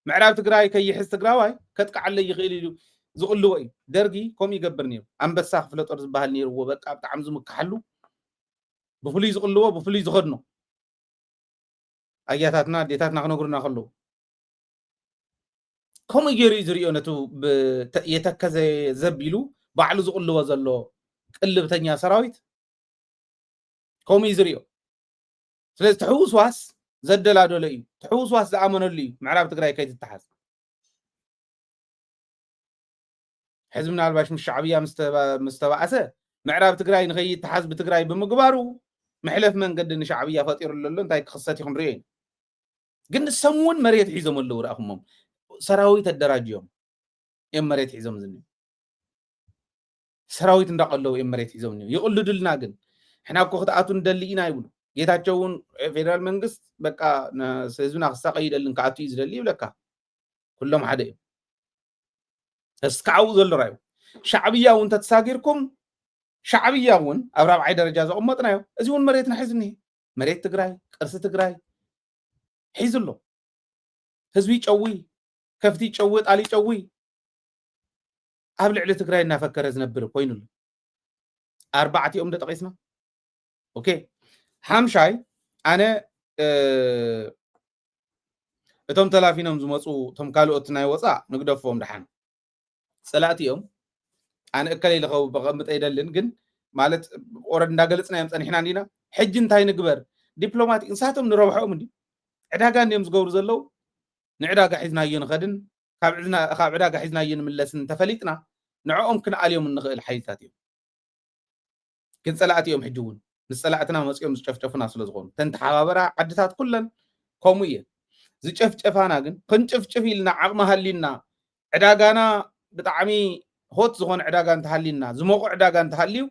ምዕራብ ትግራይ ከይሕዝ ትግራዋይ ከጥቃዓለ ይኽእል እዩ ዝቕልዎ እዩ ደርጊ ከምኡ ይገብር ነይሩ ኣንበሳ ክፍለ ጦር ዝበሃል ነይሩዎ በቃ ብጣዕሚ ዝምክሓሉ ብፍሉይ ዝቕልዎ ብፍሉይ ዝኸድኖ ኣያታትና ዴታትና ክነግሩና ከለዉ ከምኡ ገይሩ እዩ ዝርዮ ነቱ የተከዘ ዘቢሉ ባዕሉ ዝቕልዎ ዘሎ ቅልብተኛ ሰራዊት ከምኡ እዩ ዝርዮ ስለዚ ትሕውስዋስ ዘደላደሎ እዩ ትሕውስዋስ ዝኣመነሉ እዩ ምዕራብ ትግራይ ከይትተሓዝ ሕዚ ምናልባሽ ምስ ሻዕብያ ምስ ተባእሰ ምዕራብ ትግራይ ንከይትተሓዝ ብትግራይ ብምግባሩ ምሕለፍ መንገዲ ንሻዕብያ ፈጢሩሉ ኣሎ እንታይ ክኽሰት ይኹን ርዮ ግን ንሶም እውን መሬት ሒዞም ኣለዉ ረኣኹሞም ሰራዊት ኣደራጅዮም እዮም መሬት ሒዞም ዝኒሁ ሰራዊት እንዳቀለዉ እዮም መሬት ሒዞም ዝኒሁ ይቕልዱልና ግን ሕና እኮ ክትኣቱ ንደሊ ኢና ይብሉ ጌታቸው እውን ፌደራል መንግስት በቃ ህዝብና ክሳቀይ ይደልን ክኣቱ እዩ ዝደሊ ይብለካ ኩሎም ሓደ እዮም እስካዕኡ ዘሎ ራዩ ሻዕብያ እውን ተተሳጊርኩም شعبية ون أبراب عيد رجع زقمتنا يو أزون مريتنا حزني مريت تجراي قرص تجراي حيزلو هزوي قوي كفتي قوي طالي قوي قبل على تجراي نفكر زنبر كوينو 4 يوم دقيسنا اوكي حمشاي أنا እቶም ተላፊኖም ዝመፁ እቶም ካልኦት ናይ ወፃእ ንግደፎም ድሓን ፀላእቲኦም ኣነ እከለይ ልኸው ብቐምጥ ኣይደልን ግን ማለት ኦረድ እንዳገለፅናዮም ፀኒሕና እንዲና ሕጂ እንታይ ንግበር ዲፕሎማቲክ ንሳቶም ንረብሖም እንዲ ዕዳጋ እንዲኦም ዝገብሩ ዘለው ንዕዳጋ ሒዝናዮ ንኸድን ካብ ዕዳጋ ሒዝናዮ ንምለስን ተፈሊጥና ንዕኦም ክንኣልዮም ንኽእል ሓይልታት እዮም ግን ፀላእቲኦም ሕጂ እውን ምስ ፀላእትና መፅኦም ዝጨፍጨፉና ስለ ዝኾኑ ተን ተሓባበራ ዓድታት ኩለን ከምኡ እየን ዝጨፍጨፋና ግን ክንጭፍጭፍ ኢልና ዓቕሚ ሃሊና ዕዳጋና ብጣዕሚ ሆት ዝኾነ ዕዳጋ እንተሃሊና ዝሞቑ ዕዳጋ እንተሃልዩ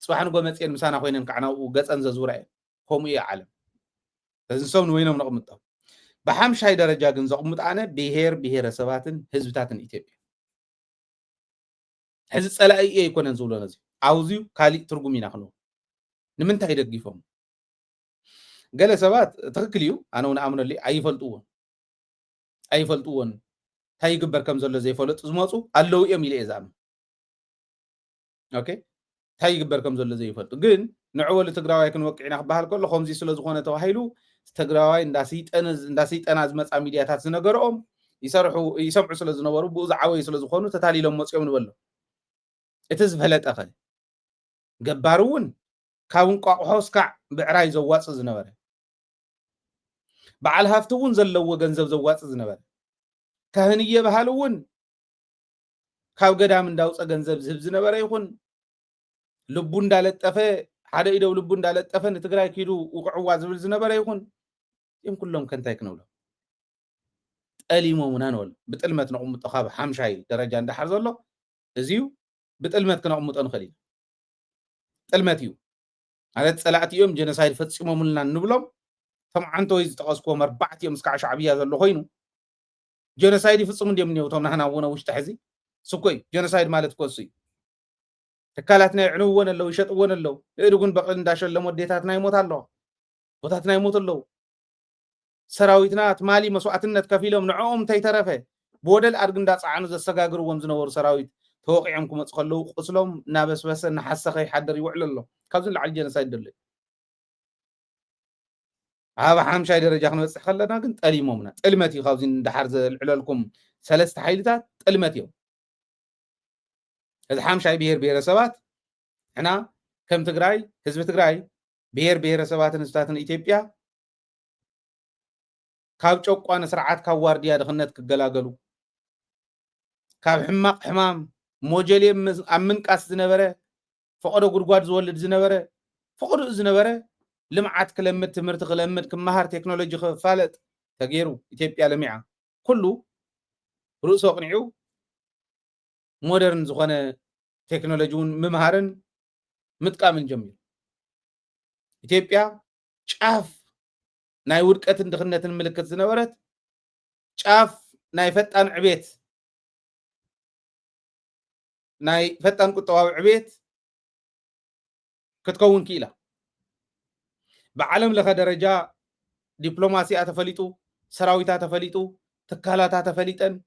ፅባሕ ንጎ መፅአን ምሳና ኮይነን ከዓ ናብኡ ገፀን ዘዝውራ እየን ከምኡ እየ ዓለም እዚ ሰብ ንወይኖም ነቕምጦም ብሓምሻይ ደረጃ ግን ዘቕምጥ ኣነ ብሄር ብሄረሰባትን ህዝብታትን ኢትዮጵያ ሕዚ ፀላኢ እየ ኣይኮነን ዝብሎ ነዚ ኣውዝዩ ካሊእ ትርጉም ኢና ክንቦ ንምንታይ ደግፎም ገለ ሰባት ትክክል እዩ ኣነ እውን ኣምነሉ ኣይፈልጥዎን እንታይ ይግበር ከም ዘሎ ዘይፈለጡ ዝመፁ ኣለው እዮም ኢለ እየ ዝኣምን ኦኬ እንታይ ይግበር ከም ዘሎ ዘይፈልጡ ግን ንዕወሉ ትግራዋይ ክንወቅዕና ክበሃል ከሎ ከምዚ ስለ ዝኾነ ተባሂሉ ትግራዋይ እንዳሰይጠና ዝመፃ ሚድያታት ዝነገርኦም ይሰምዑ ስለ ዝነበሩ ብኡ ዝዓበዩ ስለ ዝኾኑ ተታሊሎም መፅኦም ንበሎ እቲ ዝፈለጠ ኸ ገባር እውን ካብ እንቋቑሖ እስካዕ ብዕራይ ዘዋፅእ ዝነበረ በዓል ሃፍቲ እውን ዘለዎ ገንዘብ ዘዋፅእ ዝነበረ ካህንየ ባህል እውን ካብ ገዳም እንዳውፀ ገንዘብ ዝህብ ዝነበረ ይኹን ልቡ እንዳለጠፈ ሓደ ኢደው ልቡ እንዳለጠፈ ንትግራይ ኪዱ ውቅዕዋ ዝብል ዝነበረ ይኹን እዮም ኩሎም ከንታይ ክንብሎም ጠሊሞሙና ንበሎ ብጥልመት ነቕምጦ ካብ ሓምሻይ ደረጃ እንዳሓር ዘሎ እዚዩ ብጥልመት ክነቕምጦ ንኽእል ኢና ጥልመት እዩ ማለት ፀላእቲ እዮም ጀኖሳይድ ፈፂሞምልና ንብሎም ቶም ዓንተ ወይ ዝጠቐስክዎም 4 እዮም እስካዕ ሻዕብያ ዘሎ ኮይኑ ጀኖሳይድ ይፍፅሙ እንዲኦም እኒአው ናህና እውን ውሽጢ ሕዚ ስኮይ ጀኖሳይድ ማለት ኮሱ እዩ ትካላትና ይዕንውዎን ኣለው ይሸጥዎን ኣለው ንእድጉን በቕል እንዳሸለሞ ዴታትና ይሞት ኣለዋ ቦታትና ይሞት ኣለው ሰራዊትና ትማሊ መስዋዕትነት ከፊሎም ንዕኦም እንተይተረፈ ብወደል ኣድግ እንዳፃዓኑ ዘሰጋግርዎም ዝነበሩ ሰራዊት ተወቂዖም ክመፁ ከለው ቁስሎም እናበስበሰ እናሓሰኸ ይሓደር ይውዕል ኣሎ ካብዚ ንላዕሊ ጀኖሳይድ ደሎ ኣብ ሓምሻይ ደረጃ ክንበፅሕ ከለና ግን ጠሊሞምና ጥልመት እዩ ካብዚ እንዳሓር ዘልዕለልኩም ሰለስተ ሓይልታት ጥልመት እዮም እዚ ሓምሻይ ብሄር ብሄረሰባት ሕና ከም ትግራይ ህዝቢ ትግራይ ብሄር ብሄረሰባትን ህዝብታትን ኢትዮጵያ ካብ ጨቋነ ስርዓት ካብ ዋርድያ ድኽነት ክገላገሉ ካብ ሕማቕ ሕማም ሞጀሌ ኣብ ምንቃስ ዝነበረ ፈቆዶ ጉድጓድ ዝወልድ ዝነበረ ፈቆዶ ዝነበረ ልምዓት ክለምድ ትምህርቲ ክለምድ ክመሃር ቴክኖሎጂ ክፋለጥ ተገይሩ ኢትዮጵያ ለሚዓ ኩሉ ርእሱ ኣቕኒዑ ሞደርን ዝኾነ ቴክኖሎጂ እውን ምምሃርን ምጥቃምን ጀሚሩ ኢትዮጵያ ጫፍ ናይ ውድቀትን ድኽነትን ምልክት ዝነበረት ጫፍ ናይ ፈጣን ዕቤት ናይ ፈጣን ቁጠባዊ ዕቤት ክትከውን ክኢላ بعالم لخا درجة دبلوماسية تفليتو سراويتا تفليتو تكالاتا تفليتن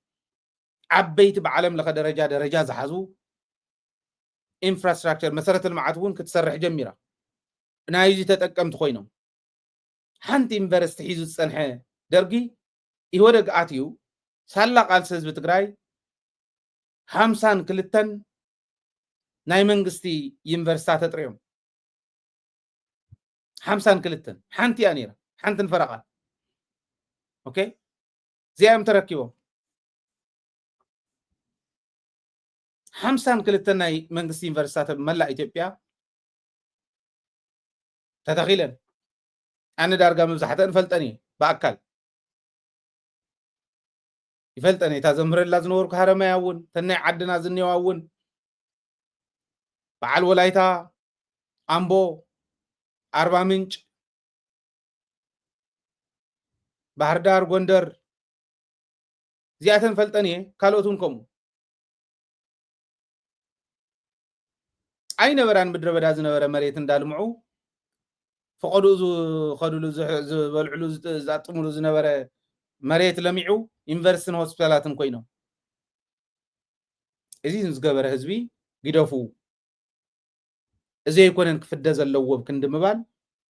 عبيت بعالم لخا درجة زحزو infrastructure مسارة المعاتون كتسرح جميرة نايزي تتأكمت خوينو حانت انفرست حيزو تسنحي درقي يهودق آتيو سالا قال سيز بتقراي 50 كلتن ناي منغستي ينفرستات تريهم 50 كلتن حنتي أنيرة حنتن فرقان أوكي زي أم تركيبهم 50 كلتن ناي منغستي ينفرستات ملا إثيوبيا تتخيلن أنا دارقا مزحتن فلتني بأكل يفلتني تازمر الله زنور كهرما ياون تني عدنا زني واون بعل ولايتا أمبو 40 ምንጭ ባህር ዳር ጎንደር ዚያተን ፈልጠን ካልኦቱን ከምኡ ኣይነበራን ምድረ በዳ ዝነበረ መሬት እንዳልምዑ ፈቀዱ خدሉ ዝበልዕሉ ዝጣጥምሉ ዝነበረ መሬት ለሚዑ ዩኒቨርሲቲን ሆስፒታላትን ኮይኖም እዚ ዝገበረ ህዝቢ ግደፉ እዚ ይኮነን ክፍደ ዘለዎ ክንዲ ምባል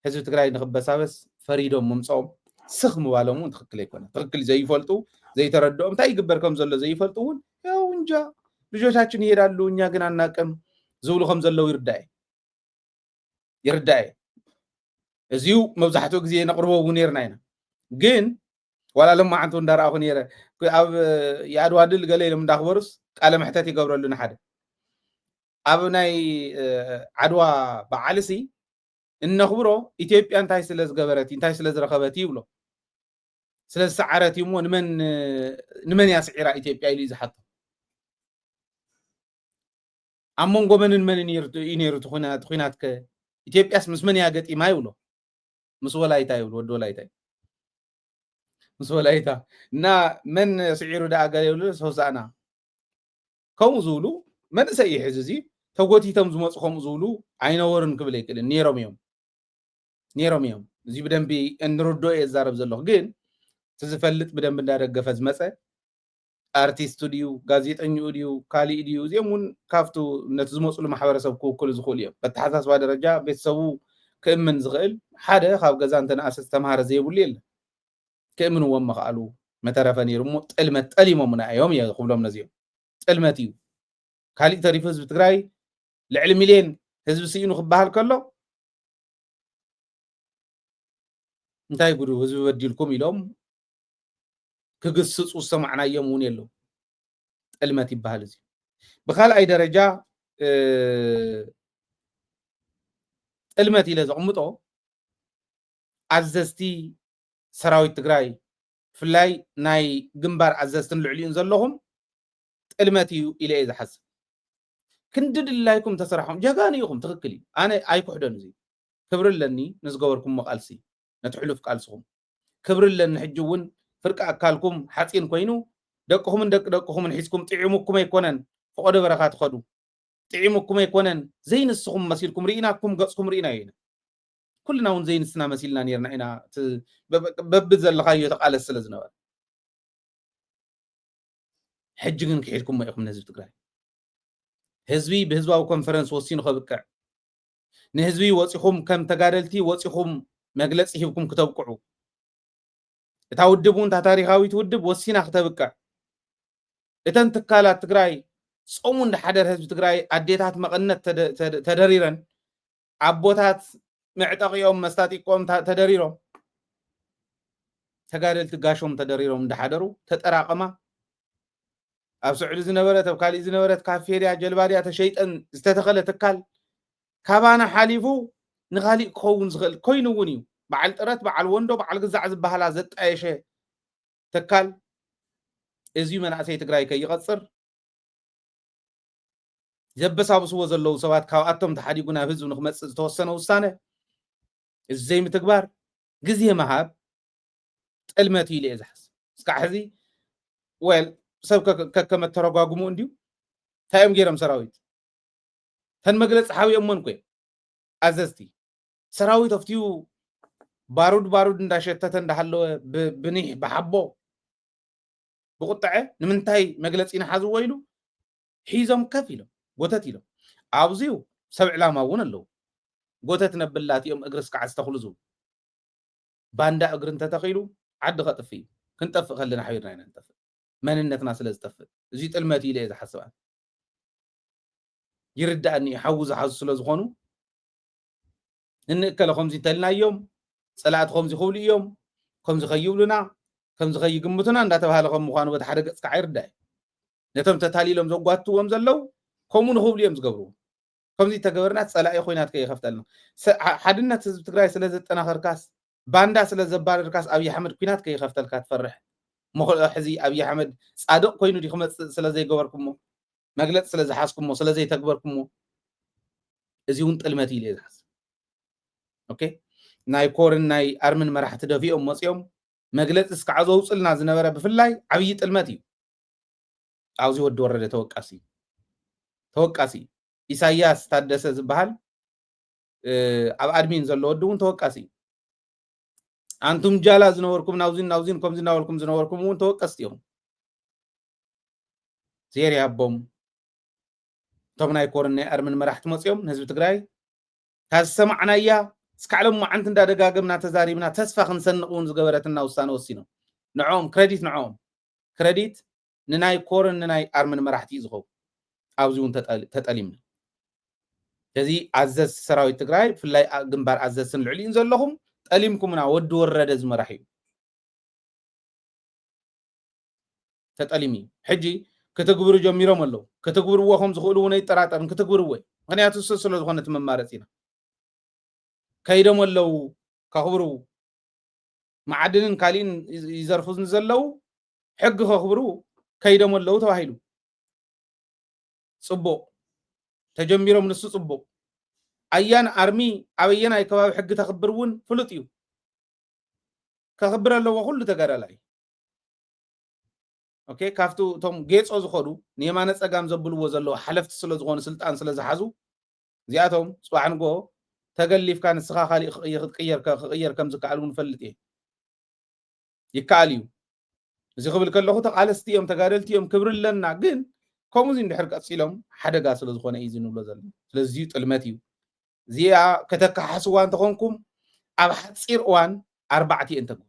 ህዝቢ ትግራይ ንክበሳበስ ፈሪዶም ምምጾም ስኽ ምባሎም ትክክል ኣይኮነን ትክክል ዘይፈልጡ ዘይተረድኦም እንታይ ይግበር ከም ዘሎ ዘይፈልጡ እውን ያው እንጃ ልጆቻችን ይሄዳሉ እኛ ግን አናቅም ዝብሉ ከም ዘለው ይርዳእ እዚው መብዛሕትኡ ግዜ ነቅርበው ነርና ኢና ግን ዋላ ለማዓንቱ እንዳራኹ ነረ ኣብ የአድዋ ድል ገለ ኢሎም እንዳኽበሩስ ቃለ መሕተት ይገብረሉና ሓደ ኣብ ናይ ዓድዋ በዓልሲ እነኽብሮ ኢትዮጵያ እንታይ ስለ ዝገበረት እንታይ ስለ ዝረኸበት ይብሎ ስለ ዝሰዓረት እሞ ንመን ያስዒራ ኢትዮጵያ ኢሉ ዝሓቶ ኣብ መንጎ መንን መንን እዩ ነይሩ ትኹናት ከ ኢትዮጵያስ ምስ መን እያ ገጢማ ይብሎ ምስ ወላይታ ይብሎ ወዲ ወላይታ ምስ ወላይታ እና መን ስዒሩ ዳኣ ገለ ይብሉ ሆሳዕና ከምኡ ዝብሉ መንእሰይ ይሕዝ እዚ ተጎቲቶም ዝመፁ ከምኡ ዝብሉ ኣይነበሩን ክብል ኣይክእልን ነይሮም እዮም እዚ ብደንቢ እንርዶ እየ ዝዛረብ ዘለኹ ግን ትዝፈልጥ ብደንቢ እንዳደገፈ ዝመፀ አርቲስቱ ድዩ ጋዜጠኛኡ ድዩ ካሊእ ድዩ እዚኦም እውን ካብቱ ነቲ ዝመፅሉ ማሕበረሰብ ክውክሉ ዝኽእሉ እዮም በተሓሳስባ ደረጃ ቤተሰቡ ክእምን ዝኽእል ሓደ ካብ ገዛ እንተነኣሰ ዝተምሃረ ዘይብሉ የለን ክእምንዎም መኽኣሉ መተረፈ ነይሩ እሞ ጥልመት ጠሊሞም እዮም እየ ክብሎም ነዚኦም ጥልመት እዩ ካሊእ ተሪፉ ህዝቢ ትግራይ ልዕሊ ሚልዮን ህዝቢ ስኢኑ ክበሃል ከሎ እንታይ ጉዱ ህዝቢ በዲልኩም ኢሎም ክግስፁ ሰማዕናዮም እውን የለው ጥልመት ይበሃል እዚ ብካልኣይ ደረጃ ጥልመት ኢለ ዘቕምጦ ኣዘዝቲ ሰራዊት ትግራይ ብፍላይ ናይ ግንባር ኣዘዝትን ልዕሊኡን ዘለኹም ጥልመት እዩ ኢለ እየ ዝሓስብ ክንዲ ድላይኩም ተሰራሖም ጀጋኒ ኢኹም ትክክል እዩ ኣነ ኣይኩሕዶን እዚ ክብሪ ኣለኒ ንዝገበርኩም ቃልሲ ነቲ ሕሉፍ ቃልስኹም ክብሪ ኣለኒ ሕጂ እውን ፍርቂ ኣካልኩም ሓፂን ኮይኑ ደቅኹምን ደቅኹምን ሒዝኩም ጥዒሙኩም ኣይኮነን ፈቆደ በረኻ ትኸዱ ጥዒሙኩም ኣይኮነን ዘይንስኹም መሲልኩም ርኢናኩም ገፅኩም ርኢና ኢና ኩልና እውን ዘይንስና መሲልና ነርና ኢና በብት ዘለኻዮ ተቃለስ ስለ ዝነበረ ሕጂ ግን ክሒድኩም ኢኹም ንህዝቢ ትግራይ ህዝቢ ብህዝባዊ ኮንፈረንስ ወሲኑ ከብቅዕ ንህዝቢ ወፂኹም ከም ተጋደልቲ ወፂኹም መግለፂ ሂብኩም ክተብቅዑ እታ ውድብ እውን ታሪኻዊት ውድብ ወሲና ክተብቅዕ እተን ትካላት ትግራይ ጾሙ እንዳሓደር ህዝቢ ትግራይ ኣዴታት መቐነት ተደሪረን ኣቦታት ምዕጠቂኦም መስታጢቆም ተደሪሮም ተጋደልቲ ጋሾም ተደሪሮም እንዳሓደሩ ተጠራቀማ ኣብ ስዑድ ዝነበረት ኣብ ካሊእ ዝነበረት ካፌርያ ጀልባድያ ተሸይጠን ዝተተኸለ ትካል ካባና ሓሊፉ ንኻሊእ ክኸውን ዝኽእል ኮይኑ እውን እዩ በዓል ጥረት በዓል ወንዶ በዓል ግዛዕ ዝበሃላ ዘጣየሸ ትካል እዚ መናእሰይ ትግራይ ከይቐፅር ዘበሳብስዎ ዘለው ሰባት ካብኣቶም ተሓዲጉ ናብ ህዝቢ ንክመፅእ ዝተወሰነ ውሳነ እዚ ዘይምትግባር ግዜ መሃብ ጥልመት ኢለ እየ ዝሓስብ እስካዕ ሕዚ ወል ሰብ ከከመ ተረጓጉሙ እንድዩ እንታይ እዮም ገይሮም ሰራዊት ተን መግለፂ ሓቢኦሞን ኮ ኣዘዝቲ ሰራዊት ኣፍትዩ ባሩድ እንዳሸተተ እንዳሃለወ ብኒሕ ብሓቦ ብቁጣዐ ንምንታይ መግለፂ ንሓዝዎ ኢሉ ሒዞም ከፍ ኢሎም ጎተት ኢሎም ኣብዚኡ ሰብ ዕላማ እውን ኣለዉ ጎተት ነብላት እዮም እግሪ እስካዕ ዝተኽሉ ዝብሉ ባንዳ እግሪ እንተተኺሉ ዓዲ ከጥፊ እዩ ክንጠፍእ ከለና ሓቢርና ኢና ንጠፍእ መንነትና ስለ ዝጠፍእ እዚ ጥልመት ኢለ እየ ዝሓስብ ይርዳእኒ ሓዊ ዝሓዙ ስለ ዝኾኑ እንእከለ ከምዚ እንተልናዮም ፀላእቲ ከምዚ ክብሉ እዮም ከምዚ ከይብሉና ከምዚ ከይግምቱና እንዳተባሃለ ከም ምዃኑ በቲ ሓደ ገፅ ከዓ ይርዳእ ነቶም ተታሊሎም ዘጓትዎም ዘለው ከምኡ ንክብሉ እዮም ዝገብርዎ ከምዚ ተገበርና ፀላኢ ኮይናት ከይኸፍተልና ሓድነት ህዝቢ ትግራይ ስለ ዘጠናኸርካስ ባንዳ ስለ ዘባረርካስ ኣብይ ኣሕመድ ኩናት ከይኸፍተልካ ትፈርሕ ሕዚ ኣብይ ኣሕመድ ፃድቕ ኮይኑ ዲ ክመፅእ ስለ ዘይገበርኩሞ መግለፂ ስለ ዝሓዝኩሞ ስለ ዘይተግበርኩሞ እዚ እውን ጥልመት ኢለ ዝሓስብ ኦኬ ናይ ኮርን ናይ ኣርምን መራሕቲ ደፊኦም መፅኦም መግለፂ እስካዕ ዘውፅልና ዝነበረ ብፍላይ ዓብይ ጥልመት እዩ ኣብዚ ወዲ ወረደ ተወቃሲ ኢሳያስ ታደሰ ዝበሃል ኣብ ኣድሚን ዘሎ ወዲ እውን ተወቃሲ ኣንቱም ጃላ ዝነበርኩም ናውዚን ከምዚ እናበልኩም ዝነበርኩም እውን ተወቀስቲ እዮም ዜር ያቦም እቶም ናይ ኮርን ናይ ኣርምን መራሕቲ መፅኦም ንህዝቢ ትግራይ ታሰማዕናያ እስካዕሎም ማዓንት እንዳደጋገምና ተዛሪብና ተስፋ ክንሰንቕ እውን ዝገበረትና ውሳነ ወሲኖም ንዖም ክሬዲት ንናይ ኮርን ንናይ ኣርምን መራሕቲ ዝኸው ኣብዚ እውን ተጠሊምና ስለዚ ኣዘዝ ሰራዊት ትግራይ ብፍላይ ግንባር ኣዘዝን ልዕሊኡን ዘለኹም ጠሊምኩምና ወዲ ወረደ ዝመራሕ እዩ ተጠሊም እዩ ሕጂ ክትግብሩ ጀሚሮም ኣለዉ ክትግብርዎ ከም ዝኽእሉ እውን ኣይጠራጠርን ክትግብርዎ ምክንያቱ ስለ ዝኾነ ትመማረፂ ኢና ከይዶም ኣለዉ ከኽብሩ ማዕድንን ካሊእን ይዘርፉን ዘለዉ ሕጊ ከኽብሩ ከይዶም ኣለዉ ተባሂሉ ጽቡቕ ተጀሚሮም ንሱ ጽቡቕ ኣያን ኣርሚ ኣበየናይ ከባቢ ሕጊ ተኽብር እውን ፍሉጥ እዩ ከኽብር ኣለዎ ኩሉ ተጋዳላይ ኦኬ ካፍቱ እቶም ጌጾ ዝኸዱ ንየማነ ፀጋም ዘብልዎ ዘለዉ ሓለፍቲ ስለ ዝኾኑ ስልጣን ስለ ዝሓዙ እዚኣቶም ፅባሕ ንጎ ተገሊፍካ ንስኻ ካሊእ ክቕየር ከም ዝከኣል እውን ፈልጥ እየ ይከኣል እዩ እዚ ክብል ከለኹ ተቃለስቲ እዮም ተጋደልቲ እዮም ክብሪ ኣለና ግን ከምዚ እንድሕር ቀፂሎም ሓደጋ ስለ ዝኾነ እዩ ዝንብሎ ዘሎ ስለዚ ጥልመት እዩ እዚኣ ከተካሓስዋ እንተኾንኩም ኣብ ሓፂር እዋን 4 እየን ተግብሩ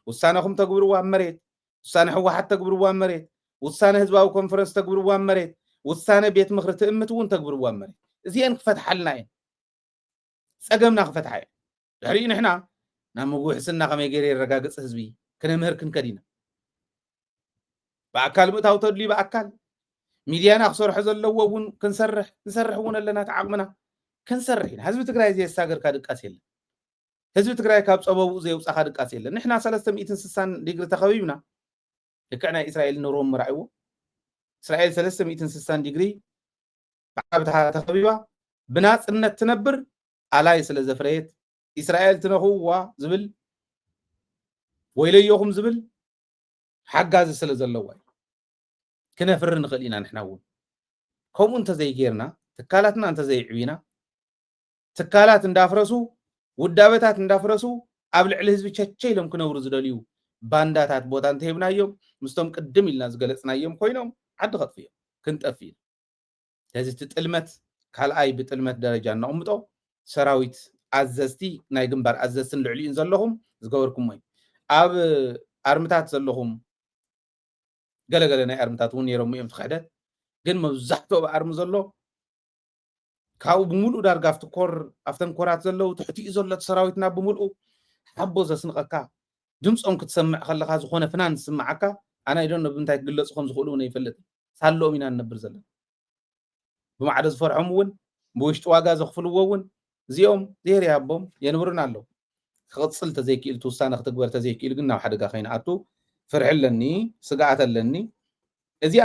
ውሳነኹም ተግብርዋ መሬት ውሳነ ሕወሓት ተግብርዋ መሬት ውሳነ ህዝባዊ ኮንፈረንስ ተግብርዋ መሬት ውሳነ ቤት ምክሪ ትእምት እውን ተግብርዋ መሬት እዚአን ክፈትሓልና እየን ፀገምና ክፈትሓ እየን ድሕሪኡ ንሕና ናብ ምጉሕስና ከመይ ገይረ የረጋግፅ ህዝቢ ክነምህር ክንከዲና ብኣካል ምእታው ተድልዩ ብኣካል ሚድያና ክሰርሑ ዘለዎ እውን ክንሰርሕ እውን ኣለና ተዓቕምና ክንሰርሕ ኢና ህዝቢ ትግራይ ዘየሳገርካ ድቃስ የለን ህዝቢ ትግራይ ካብ ፀበቡ ዘየውፃኻ ድቃስ የለን ንሕና 360 ዲግሪ ተኸቢብና ልክዕ ናይ እስራኤል ንሮም ምራእይዎ እስራኤል 360 ዲግሪ ብዓብታ ተኸቢባ ብናፅነት ትነብር ኣላይ ስለ ዘፍረየት እስራኤል ትነኽውዋ ዝብል ወይለዮኹም ዝብል ሓጋዚ ስለ ዘለዋ ክነፍር ንኽእል ኢና ንሕና እውን ከምኡ እንተዘይጌርና ትካላትና እንተዘይዕብና ትካላት እንዳፍረሱ ውዳበታት እንዳፍረሱ ኣብ ልዕሊ ህዝቢ ቸቸ ኢሎም ክነብሩ ዝደልዩ ባንዳታት ቦታ እንተሂብናዮም ምስቶም ቅድም ኢልና ዝገለፅናዮም ኮይኖም ዓዲ ከጥፍ እዮም ክንጠፍ ኢና ስለዚ እቲ ጥልመት ካልኣይ ብጥልመት ደረጃ ነቕምጦ ሰራዊት ኣዘዝቲ ናይ ግንባር ኣዘዝትን ልዕሊኡን ዘለኹም ዝገበርኩም እዩ ኣብ ኣርምታት ዘለኹም ገለገለ ናይ ኣርምታት እውን ነይሮም እዮም ትክሕደት ግን መብዛሕትኡ ብኣርሚ ዘሎ ካብኡ ብምሉእ ዳርጋ ኣብተን ኮራት ዘለዉ ትሕቲኡ ዘሎ ሰራዊትና ብምሉእ ሓቦ ዘስንቐካ ድምፆም ክትሰምዕ ከለካ ዝኾነ ፍናን ዝስማዓካ ኣነ ይዶን ብምንታይ ክግለፁ ከም ዝኽእሉ እውን ኣይፈልጥ ሳለኦም ኢና ንነብር ዘለና ብማዕደ ዝፈርሖም እውን ብውሽጢ ዋጋ ዘኽፍልዎ እውን እዚኦም ዜር ያቦም የንብሩን ኣለዉ ክቕፅል ተዘይክኢሉ ውሳነ ክትግበር ተዘይክኢሉ ግን ናብ ሓደጋ ከይንኣቱ ፍርሒ ኣለኒ ስጋኣት ኣለኒ እዚኣ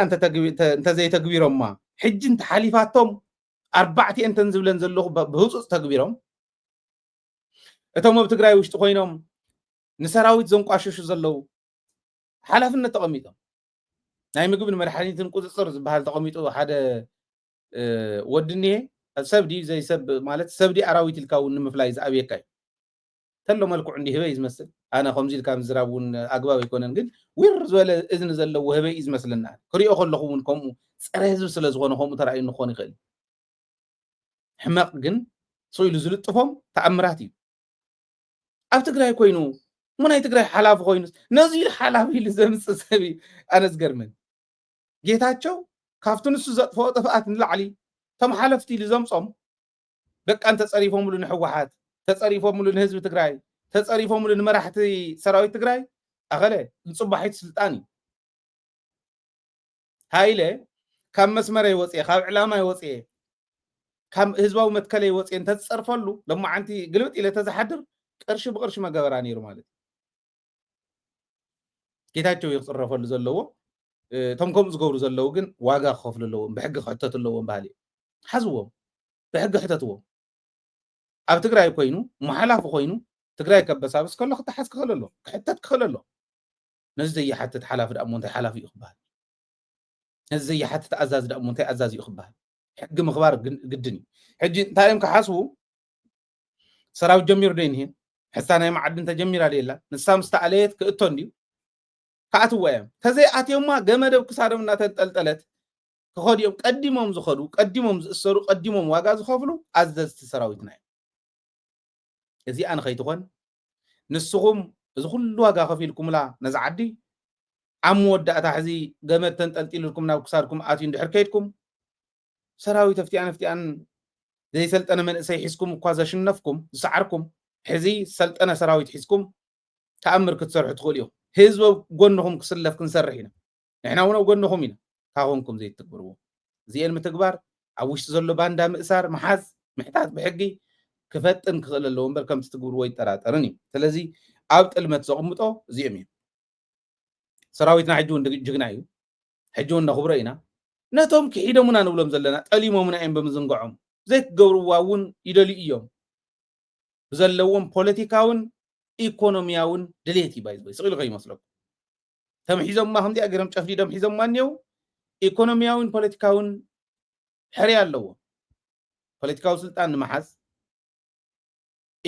እንተዘይተግቢሮማ ሕጂ እንተሓሊፋቶም 4 እንተን ዝብለን ዘለኹ ብህፁፅ ተግቢሮም እቶም ኣብ ትግራይ ውሽጢ ኮይኖም ንሰራዊት ዘንቋሽሹ ዘለዉ ሓላፍነት ተቐሚጦም ናይ ምግብን መድሓኒትን ቁፅፅር ዝበሃል ተቐሚጡ ሓደ ወዲ እኒሄ ሰብዲ ዘይሰብ ማለት ሰብዲ ኣራዊት ኢልካ እውን ንምፍላይ ዝኣብየካ እዩ ተሎ መልክዑ እንዲ ህበይ ዝመስል ኣነ ከምዚ ኢልካ ምዝራብ እውን ኣግባብ ኣይኮነን ግን ውር ዝበለ እዝኒ ዘለዎ ህበይ እዩ ዝመስለና ክሪኦ ከለኹ እውን ከምኡ ፀረ ህዝቢ ስለ ዝኾነ ከምኡ ተራእዩ ንክኾን ይኽእል ሕማቕ ግን ስኢሉ ዝልጥፎም ተኣምራት እዩ ኣብ ትግራይ ኮይኑ ሙናይ ትግራይ ሓላፊ ኮይኑ ነዚ ሓላፊ ኢሉ ዘምፅእ ሰብ ኣነ ዝገርመን ጌታቸው ካብቲ ንሱ ዘጥፍኦ ጥፍኣት ንላዕሊ እቶም ሓለፍቲ ኢሉ ዘምፆም ደቃ እንተፀሪፎምሉ ንሕወሓት ተፀሪፎምሉ ንህዝቢ ትግራይ ተፀሪፎምሉ ንመራሕቲ ሰራዊት ትግራይ ኣኸለ ንፅባሒት ስልጣን እዩ ሃይለ ካብ መስመረይ ወፅየ ካብ ዕላማይ ወፅየ ካብ ህዝባዊ መትከለይ ወፅየ እንተዝፀርፈሉ ሎማዓንቲ ግልብጥ ኢለ ተዘሓድር ቅርሺ ብቅርሺ መገበራ ነይሩ ማለት ጌታቸው ይኽፅረፈሉ ዘለዎ እቶም ከምኡ ዝገብሩ ዘለዉ ግን ዋጋ ክኸፍሉ ኣለዎም ብሕጊ ክሕተቱ ኣለዎም ባህሊ ሓዝዎም ብሕጊ ሕተትዎም ኣብ ትግራይ ኮይኑ መሓላፊ ኮይኑ ትግራይ ከበሳብስ ከሎ ክተሓዝ ክኽእል ኣሎ ክሕተት ክኽእል ኣሎ ነዚ ዘይሓትት ሓላፊ ዳእሞ እንታይ ሓላፊ እዩ ክበሃል ነዚ ዘይሓትት ኣዛዚ ዳእሞ እንታይ ኣዛዚ እዩ ክበሃል ሕጊ ምኽባር ግድን እዩ ሕጂ እንታይ እዮም ክሓስቡ ሰራዊት ጀሚሩ ዶ ይንሄን ሕሳ ናይ መዓድን ተጀሚራ ደላ ንሳ ምስ ተኣለየት ክእቶ እንድዩ ከኣትዋ እዮም ተዘይ ኣትዮማ ገመድ ኣብ ክሳዶም እናተንጠልጠለት ክኸዱ እዮም ቀዲሞም ዝኸዱ ቀዲሞም ዝእሰሩ ቀዲሞም ዋጋ ዝኸፍሉ ኣዘዝቲ ሰራዊትና እዮም እዚኣ ንኸይትኾን ንስኹም እዚ ኩሉ ዋጋ ከፊልኩምላ ነዚ ዓዲ ኣብ መወዳእታ ሕዚ ገመድ ተንጠልጢልኩም ናብ ክሳድኩም ኣትዩ እንድሕር ከይድኩም ሰራዊት ኣፍቲኣን ዘይሰልጠነ መንእሰይ ሒዝኩም እኳ ዘሽነፍኩም ዝሰዓርኩም ሕዚ ሰልጠነ ሰራዊት ሒዝኩም ተኣምር ክትሰርሑ ትኽእሉ ኢኹም ህዝቢ ጎንኹም ክስለፍ ክንሰርሕ ኢና ንሕና እውን ኣብ ጎንኹም ኢና ካኾንኩም ዘይትግብርዎ እዚአን ምትግባር ኣብ ውሽጢ ዘሎ ባንዳ ምእሳር መሓዝ ምሕታት ብሕጊ ክፈጥን ክኽእል ኣለዎ እምበር ከምቲ ትግብርዎ ይጠራጠርን እዩ ስለዚ ኣብ ጥልመት ዘቕምጦ እዚኦም እዮም ሰራዊትና ሕጂ እውን ጅግና እዩ ሕጂ እውን ነኽብሮ ኢና ነቶም ክሒዶሙና ንብሎም ዘለና ጠሊሞሙና እዮም ብምዝንግዖም ዘይክገብርዋ እውን ይደልዩ እዮም ብዘለዎም ፖለቲካውን ኢኮኖሚያውን ድሌት ይባይ ስቕኢሉ ከይመስለኩም ተምሒዞምማ ከምዚኣ ገይሮም ጨፍዲዶም ሒዞምማ እኒአው ኢኮኖሚያውን ፖለቲካውን ሕርያ ኣለዎ ፖለቲካዊ ስልጣን ንምሓዝ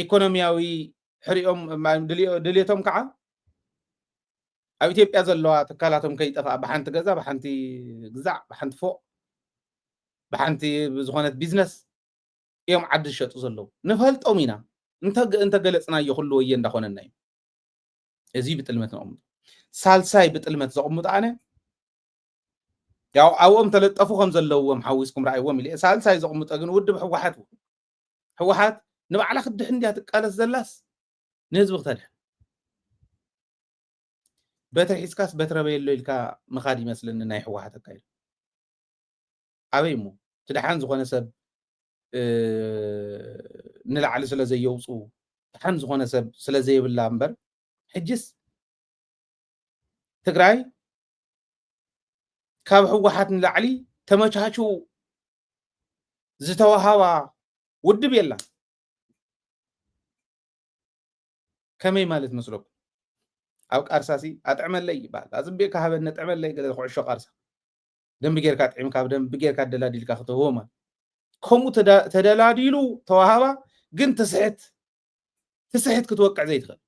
ኢኮኖሚያዊ ሕሪኦም ድሌቶም ከዓ ኣብ ኢትዮጵያ ዘለዋ ትካላቶም ከይጠፍኣ ብሓንቲ ገዛ ብሓንቲ ግዛዕ ብሓንቲ ፎቅ ብሓንቲ ዝኾነት ቢዝነስ እዮም ዓዲ ዝሸጡ ዘለዉ ንፈልጦም ኢና እንተገለፅናዮ ኩሉ ወየ እንዳኾነና እዩ እዚ ብጥልመት ነቕምጦ ሳልሳይ ብጥልመት ዘቕምጦ ኣነ ያው ኣብኦም ተለጠፉ ከም ዘለውዎም ሓዊስኩም ረኣይዎም ኢለ ሳልሳይ ዘቕምጦ ግን ውድብ ሕወሓት ንባዕላ ክድሕ እንድያ ትቃለስ ዘላስ ንህዝቢ ክተድሕ በትሪ ሒዝካስ በትረ በየሎ ኢልካ ምኻድ ይመስለኒ ናይ ሕወሓት ኣካይዱ ኣበይ እሞ ትድሓን ዝኾነ ሰብ ንላዕሊ ስለ ዘየውፁ ድሓን ዝኾነ ሰብ ስለ ዘይብላ እምበር ሕጅስ ትግራይ ካብ ሕወሓት ንላዕሊ ተመቻችው ዝተዋሃባ ውድብ የላ ከመይ ማለት መስለኩም ኣብ ቃርሳሲ ኣጥዕመለይ ይባል ኣፅቢቕካ ሃበነ ጥዕመለይ ገለ ኩዕሾ ቃርሳ ደንቢ ጌርካ ጥዒምካ ብደንቢ ጌርካ ደላዲልካ ክትህቦ ማለት ከምኡ ተደላዲሉ ተዋሃባ ግን ትስሕት ክትወቅዕ ዘይትኽእል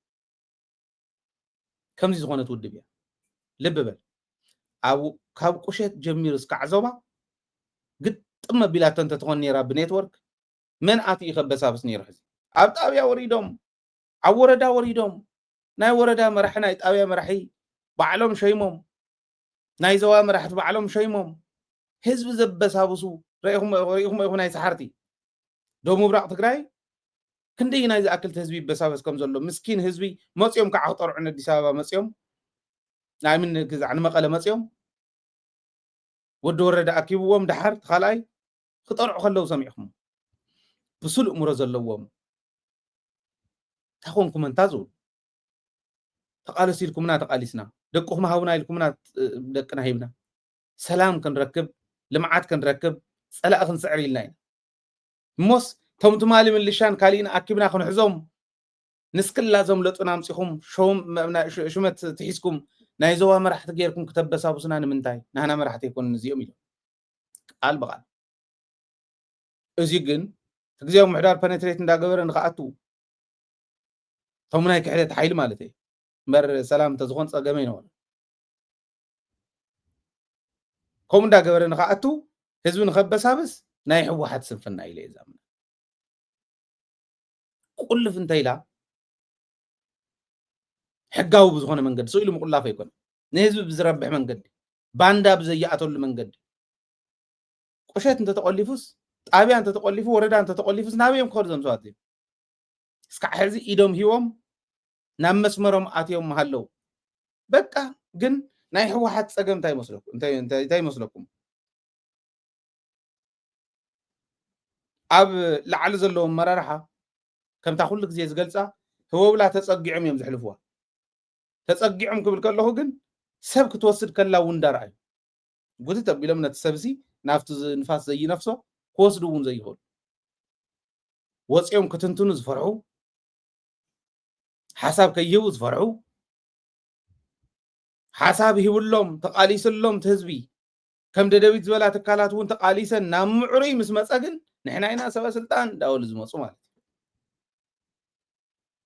ከምዚ ዝኾነት ውድብ እያ ልብ በል ካብ ቁሸት ጀሚሩ እስካዕ ዞባ ግጥም መቢላቶ እንተትኾን ነራ ብኔትወርክ መን ኣትዩ ከበሳብስ ነይሩ ሕዚ ኣብ ጣብያ ወሪዶም ኣብ ወረዳ ወሪዶም ናይ ወረዳ መራሒ ናይ ጣብያ መራሒ ባዕሎም ሸይሞም ናይ ዞባ መራሕቲ ባዕሎም ሸይሞም ህዝቢ ዘበሳብሱ ረኢኹም ኢኹም ናይ ሰሓርቲ ደቡብ ምብራቕ ትግራይ ክንደይ ናይ ዝኣክልቲ ህዝቢ ይበሳበስ ከም ዘሎ ምስኪን ህዝቢ መፂኦም ከዓ ክጠርዑ ኣዲስ ኣበባ መፂኦም ናይ ምን ግዛዕ ንመቐለ መፂኦም ወዲ ወረዳ ኣኪብዎም ድሓር ካልኣይ ክጠርዑ ከለው ሰሚዕኹም ብሱል እምሮ ዘለዎም ታኾንኩም እንታ ዝብሉ ተቃለስ ኢልኩምና ተቃሊስና ደቅኹም ሃቡና ኢልኩምና ደቅና ሂብና ሰላም ክንረክብ ልምዓት ክንረክብ ፀላእ ክንስዕር ኢልና ኢና እሞስ ቶም ትማሊ ምልሻን ካሊእና ኣኪብና ክንሕዞም ንስክላዞም ለጡና ኣምፂኹም ሽመት ትሒዝኩም ናይ ዞባ መራሕቲ ጌርኩም ክተበሳብሱና ንምንታይ ናህና መራሕቲ ይኮኑ እዚኦም ኢሎም ቃል በቃል እዚ ግን ግዜያዊ ምሕዳር ፔኔትሬት እንዳገበረ ንከኣቱ ቶም ናይ ክሕደት ሓይሊ ማለት እዩ እምበር ሰላም እንተዝኾን ፀገመ ይነበረ ከምኡ እንዳገበረ ንከኣቱ ህዝቢ ንከበሳብስ ናይ ሕወሓት ስንፍና ኢለ የዛምና ቁልፍ እንታይ ኢላ ሕጋዊ ብዝኾነ መንገዲ ስኢሉ ምቁላፍ ኣይኮነ ንህዝቢ ብዝረብሕ መንገዲ ባንዳ ብዘይኣተሉ መንገዲ ቁሸት እንተተቆሊፉስ ጣብያ እንተተቆሊፉ ወረዳ እንተተቆሊፉስ ናበዮም ክኸዱ ዞም ሰባት እዮም እስካዕ ሕዚ ኢዶም ሂቦም ናብ መስመሮም ኣትዮም ሃለው በቃ ግን ናይ ሕወሓት ፀገም እንታይ ይመስለኩም ኣብ ላዕሊ ዘለዎም መራርሓ ከምታ ኩሉ ግዜ ዝገልፃ ህወብላ ተፀጊዖም እዮም ዝሕልፍዋ ተፀጊዖም ክብል ከለኹ ግን ሰብ ክትወስድ ከላ እውን እንዳርኣዩ ጉትት ኣቢሎም ነቲ ሰብሲ ናብቲ ንፋስ ዘይነፍሶ ክወስዱ እውን ዘይኽእሉ ወፂኦም ክትንትኑ ዝፈርሑ ሓሳብ ከይህቡ ዝፈርሑ ሓሳብ ሂብሎም ተቃሊስሎም ህዝቢ كم ددبيت زبلا تكالات وانت قاليسا نامعري مس مصغن نحنا هنا سبا سلطان داول زمصو مالت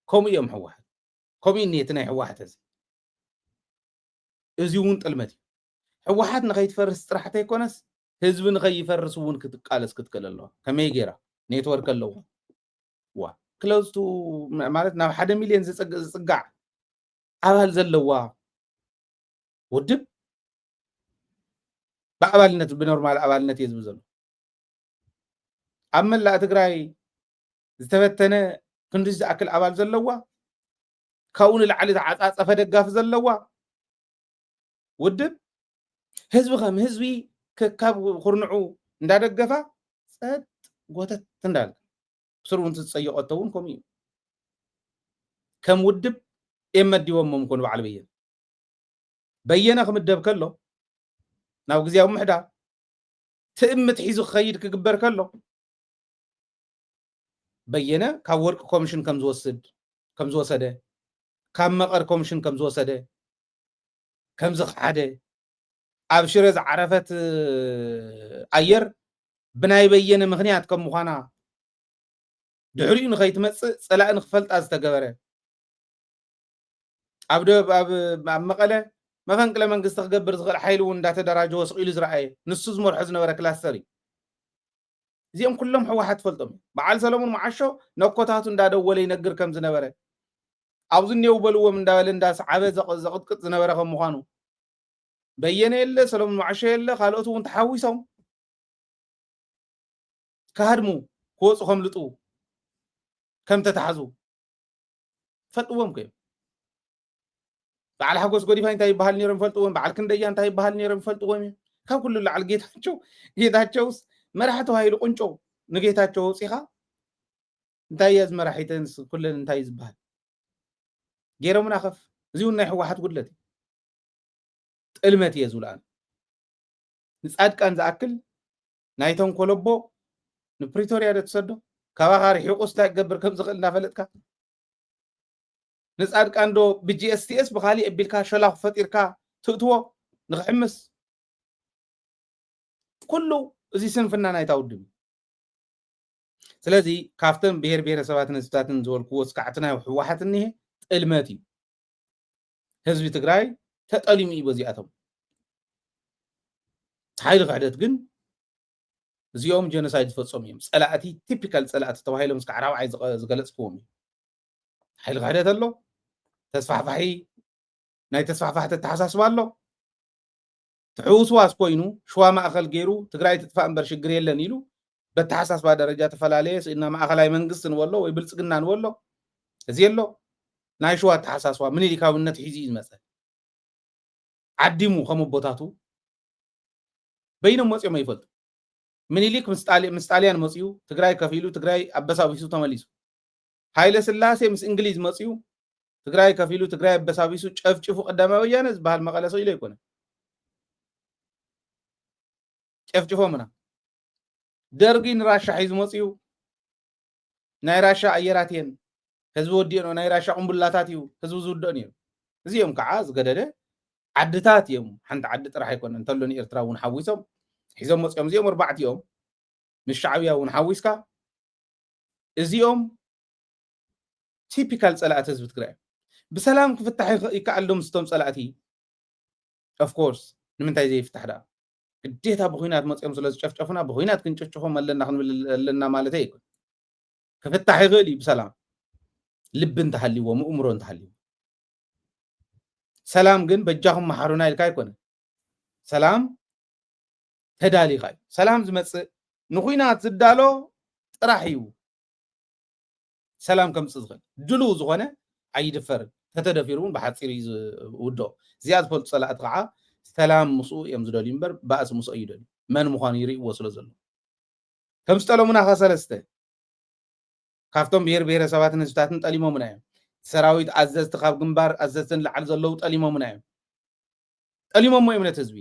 كوم يوم حواحد كوم نيتنا حواحد ازيون طلمتي حواحد نخيتفرس طرحته يكونس حزب نخيفرس ون كتقالس كتكللو كمي غيرا نيتورك اللو وا كلوز تو معنات نا 1 مليون زصقع أبال زلوا ودب بأبالنت بنورمال أبالنت يزبو زلو أما لا تقراي زتفتنا كندز أكل أبال زلوا كون العلي تعاص فدقاف زلوا ودب حزب خم حزبي كاب خرنعو እንዳደገፋ ጸጥ ጎተት እንዳል ስሩን ትጸየቀተውን ኮሚ ከም ውድብ የመዲወም ኮን በዓል በየነ ክምደብ ከሎ ናብ ግዚያው ምሕዳ ትእምት ሒዙ ክኸይድ ክግበር ከሎ በየነ ካብ ወርቅ ኮሚሽን ከም ዝወሰደ ካብ መቐር ኮሚሽን ከም ዝወሰደ ከም ዝሓደ ኣብ ሽረ ዝዓረፈት ኣየር ብናይ በየነ ምኽንያት ከም ምዃና ድሕሪኡ ንኸይትመጽእ ፀላእ ንኽፈልጣ ዝተገበረ ኣብ መቐለ መፈንቅለ መንግስቲ ክገብር ዝኽእል ሓይሊ እውን እንዳተደራጀወ ስቂሉ ዝረኣየ ንሱ ዝመርሖ ዝነበረ ክላስተር እዩ እዚኦም ኩሎም ሕወሓት ፈልጦም በዓል ሰለሞን ማዓሾ ነኮታቱ እንዳደወለ ይነግር ከም ዝነበረ ኣብዚ እኒአው በልዎም እንዳበለ እንዳሰዓበ ዘቕጥቅጥ ዝነበረ ከም ምዃኑ በየነ የለ ሰለሞን ማዓሾ የለ ካልኦት እውን ተሓዊሶም ካድሙ ክወፁ ከምልጡ ከም ተታሓዙ ፈልጥዎም ከ በዓል ሓጎስ ጎዲፋይ እንታይ ይበሃል ነይሮም ፈልጥዎም በዓል ክንደያ እንታይ ይበሃል ነይሮም ፈልጥዎም ካብ ኩሉ ላዕል ጌታቸውስ መራሒ ተባሂሉ ቁንጮ ንጌታቸው ወፂኻ እንታይ እያ ዝመራሒተንስ ኩለን እንታይ ዝበሃል ገይሮምና ኸፍ እዚውን ናይ ሕወሓት ጉድለት ጥልመት እየ ዝብልኣን ንፃድቃን ዝኣክል ናይቶም ኮለቦ ንፕሪቶርያ ዶ ተሰዶ ካባኻ ርሒቁስ እንታይ ክገብር ከም ዝኽእል እናፈለጥካ ንፃድቃን ዶ ብጂኤስቲኤስ ብኻሊእ ኣቢልካ ሸላኽ ፈጢርካ ትእትዎ ንኽሕምስ ኩሉ እዚ ስንፍና ናይታ ውድብ ስለዚ ካብተን ብሄር ብሄረሰባትን ህዝብታትን ዝበልክዎ ስካዕቲ ናይ ሕወሓት እኒሄ ጥልመት እዩ ህዝቢ ትግራይ ተጠሊሙ እዩ በዚኣቶም ሓይሊ ክሕደት ግን እዚኦም ጀኖሳይድ ዝፈፀሙ እዮም ፀላእቲ ቲፒካል ፀላእቲ ተባሂሎም እስካዕ 4 ዝገለፅክዎም እዩ ሓይሊ ክሕደት ኣሎ ተስፋሕፋሒ ናይ ተስፋሕፋሕቲ ተሓሳስባ ኣሎ ትሕውስዋስ ኮይኑ ሸዋ ማእኸል ገይሩ ትግራይ ትጥፋእ እምበር ሽግር የለን ኢሉ በተሓሳስባ ደረጃ ተፈላለየ ስእና ማእኸላይ መንግስቲ ንበሎ ወይ ብልፅግና ንበሎ እዚ ኣሎ ናይ ሸዋ ተሓሳስባ ምኒልካውነት ሒዙ እዩ ዝመፀ ዓዲሙ ከም ቦታቱ በይኖም መፅኦም ኣይፈልጡ ምኒልክ ምስ ጣልያን መፅኡ ትግራይ ከፊሉ ትግራይ ኣበሳቢሱ ተመሊሱ ሃይለ ስላሴ ምስ እንግሊዝ መፅኡ ትግራይ ከፊሉ ትግራይ ኣበሳቢሱ ጨፍጭፉ ቀዳማይ ወያነ ዝበሃል መቐለ ሰው ኢሉ ኣይኮነ ጨፍጭፎምና ደርጊ ንራሻ ሒዙ መፅኡ ናይ ራሻ ኣየራት እየን ህዝቢ ወዲኡ ናይ ራሻ ቅንቡላታት እዩ ህዝቢ ዝውድኦ ነይሩ እዚኦም ከዓ ዝገደደ ዓድታት እዮም ሓንቲ ዓዲ ጥራሕ ኣይኮነ እንተሎ ንኤርትራ እውን ሓዊሶም ሒዞም መፅኦም እዚኦም 4 እዮም ምስ ሻዕብያ እውን ሓዊስካ እዚኦም ቲፒካል ፀላእቲ ህዝቢ ትግራይ ብሰላም ክፍታሕ ይከኣሎም ስቶም ፀላእቲ ኦፍ ኮርስ ንምንታይ ዘይፍታሕ ዳ ግዴታ ብኩናት መፅኦም ስለ ዝጨፍጨፉና ብኩናት ክንጨፍጨፎም ኣለና ክንብል ኣለና ማለት ኣይኮን ክፍታሕ ይኽእል እዩ ብሰላም ልቢ እንተሃልይዎ ምእምሮ እንተሃልይዎ ሰላም ግን በጃኹም መሓሩና ኢልካ ኣይኮነ ሰላም ተዳሊኻ እዩ ሰላም ዝመፅእ ንኩናት ዝዳሎ ጥራሕ እዩ ሰላም ከምፅእ ዝኽእል ድልው ዝኾነ ኣይድፈርን ተተደፊሩ እውን ብሓፂር እዩ ዝውድኦ እዚኣ ዝፈልጡ ፀላእቲ ከዓ ሰላም ምስኡ እዮም ዝደልዩ እምበር ባእሲ ምስኡ ይደልዩ መን ምዃኑ ይርእይዎ ስለ ዘሎ ከም ዝጠለሙና ኸ ሰለስተ ካብቶም ብሄር ብሄረሰባትን ህዝብታትን ጠሊሞምና እዮም ሰራዊት ኣዘዝቲ ካብ ግንባር ኣዘዝትን ላዕሊ ዘለው ጠሊሞምና እዮም ጠሊሞሞ እምነት ህዝቢ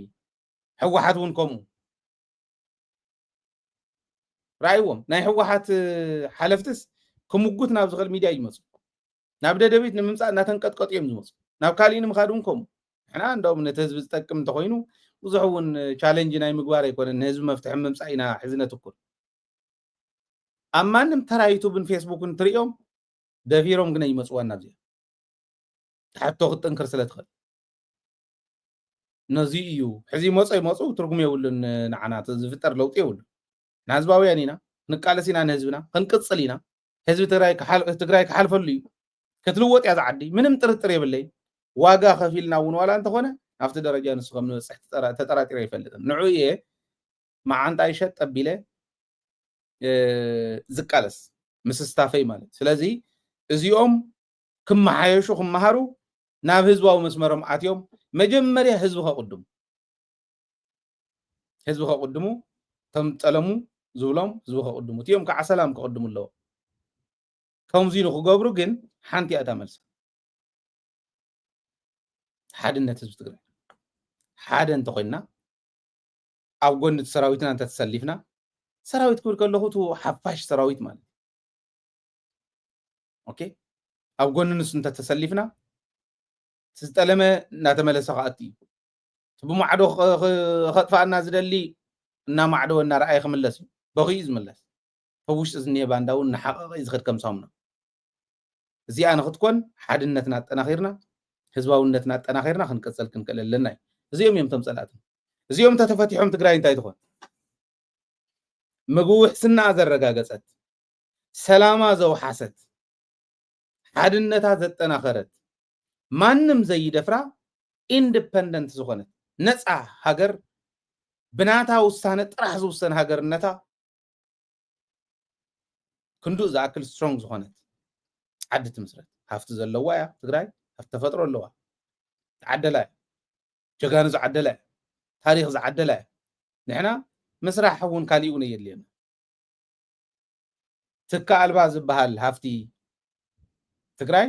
ሕወሓት እውን ከምኡ رأيهم ناي حوحات حلفتس كموجود ناب زغل ميديا يمص ناب ددبيت نمصا ناتنقطقط يمص ناب كالين مخادونكم احنا عندهم نتهزب تطقم تخوينو ብዙሕ እውን ቻሌንጅ ናይ ምግባር ኣይኮነን ንህዝቢ መፍትሒ ምምፃእ ኢና ሕዝነት እኩል ኣብ ማንም ተራ ዩቱብን ፌስቡክን ትሪኦም ደፊሮም ግን ይመፅዋና እዚኣ ሓቶ ክትጥንክር ስለ ትኽእል ነዚ እዩ ሕዚ መፁ ይመፁ ትርጉም የብሉን ንዓና ዝፍጠር ለውጢ የብሉ ንህዝባውያን ኢና ክንቃለስ ኢና ንህዝብና ክንቅፅል ኢና ህዝቢ ትግራይ ክሓልፈሉ እዩ ክትልወጥ እያ ዝዓዲ ምንም ጥርጥር የብለይ ዋጋ ከፊልና እውን ዋላ እንተኾነ ኣብቲ ደረጃ ንሱ ከም ንበፅሕ ተጠራጢረ ይፈልጥን ንዑ እየ መዓንጣ ይሸጥ ጠቢለ ዝቃለስ ምስ ስታፈይ ማለት ስለዚ እዚኦም ክመሓየሹ ክመሃሩ ናብ ህዝባዊ መስመሮም ኣትዮም መጀመርያ ህዝቢ ከቅድሙ ቶም ጠለሙ ዝብሎም ህዝቢ ከቅድሙ እቲኦም ከዓ ሰላም ከቅድሙ ኣለዎ ከምዚ ንክገብሩ ግን ሓንቲ እታ መልሲ ሓድነት ህዝቢ ትግራይ ሓደ እንተኮይንና ኣብ ጎኒ ሰራዊትና እንተተሰሊፍና ሰራዊት ክብል ከለኹ እቲ ሓፋሽ ሰራዊት ማለት ኦኬ ኣብ ጎኒ ንሱ እንተተሰሊፍና ዝጠለመ እናተመለሰ ከኣቲ እዩ ብማዕዶ ከጥፋእና ዝደሊ እናማዕዶ እናረኣየ ክምለስ እዩ በኺኡ ዝምለስ ኣብ ውሽጢ ዝኒሄ ባንዳ እውን ንሓቐቐ ዝኸድ ከም ሳሙና እዚኣ ንክትኮን ሓድነትና ኣጠናኺርና ህዝባውነትና ኣጠናኺርና ክንቀፅል ክንክእል ኣለና እዩ እዚኦም እዮም ቶም ፀላእትና እዚኦም ተተፈቲሖም ትግራይ እንታይ ትኾን ምግቢ ውሕስና ዘረጋገፀት ሰላማ ዘውሓሰት ሓድነታ ዘጠናኸረት ማንም ዘይደፍራ ኢንዲፐንደንት ዝኾነት ነፃ ሃገር ብናታ ውሳነ ጥራሕ ዝውሰን ሃገርነታ ክንዱእ ዝኣክል ስትሮንግ ዝኾነት ዓዲ ትምስረት ሃፍቲ ዘለዋ እያ ትግራይ ሃፍቲ ተፈጥሮ ኣለዋ ዝዓደላ እያ ጀጋኑ ዝዓደላ እያ ታሪክ ዝዓደላ እያ ንሕና ምስራሕ እውን ካሊእ እውን የድልየና ትካ ኣልባ ዝበሃል ሃፍቲ ትግራይ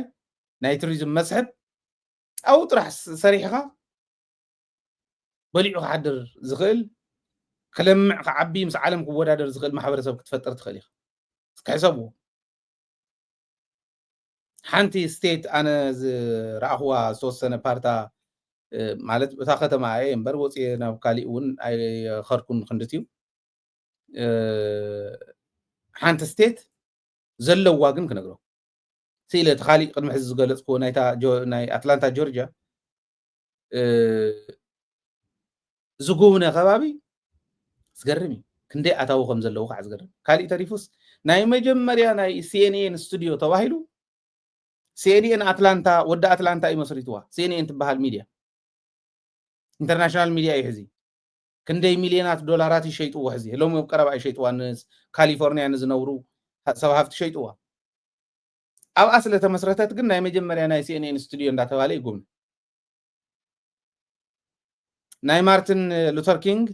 ናይ ቱሪዝም መስሕብ ኣብኡ ጥራሕ ሰሪሕኻ በሊዑ ክሓድር ዝኽእል ክለምዕ ክዓቢ ምስ ዓለም ክወዳደር ዝኽእል ማሕበረሰብ ክትፈጥር ትኽእል ኢኻ ክሕሰብዎ ሓንቲ ስቴት ኣነ ዝረኣኽዋ ዝተወሰነ ፓርታ ማለት እታ ከተማ እየ እምበር ወፂአ ናብ ካሊእ እውን ኣይኸድኩን ክንድት እዩ ሓንቲ ስቴት ዘለዋ ግን ክነግሮ ስኢለ እቲ ካሊእ ቅድሚ ሕዚ ዝገለፅክዎ ናይ ኣትላንታ ጆርጅያ ዝጉብነ ከባቢ ዝገርም እዩ ክንደይ ኣታዊ ከም ዘለዉ ከዓ ዝገርም ካሊእ ተሪፉስ ናይ መጀመርያ ናይ ሲኤንኤን ስቱድዮ ተባሂሉ ሲኤንኤን ኣትላንታ ወዲ ኣትላንታ እዩ መስሪትዋ ሲኤንኤን ትበሃል ሚድያ ኢንተርናሽናል ሚድያ እዩ ሕዚ ክንደይ ሚልዮናት ዶላራት ይሸይጥዎ ሕዚ ሎሚ ኣብ ቀረባ ይሸይጥዋ ንካሊፎርኒያ ንዝነብሩ ሰብ ሃፍቲ ሸይጥዋ ኣብኣ ስለተመስረተት ግን ናይ መጀመርያ ናይ ሲኤንኤን ስቱድዮ እንዳተባለ ይጉብነ ናይ ማርቲን ሉተር ኪንግ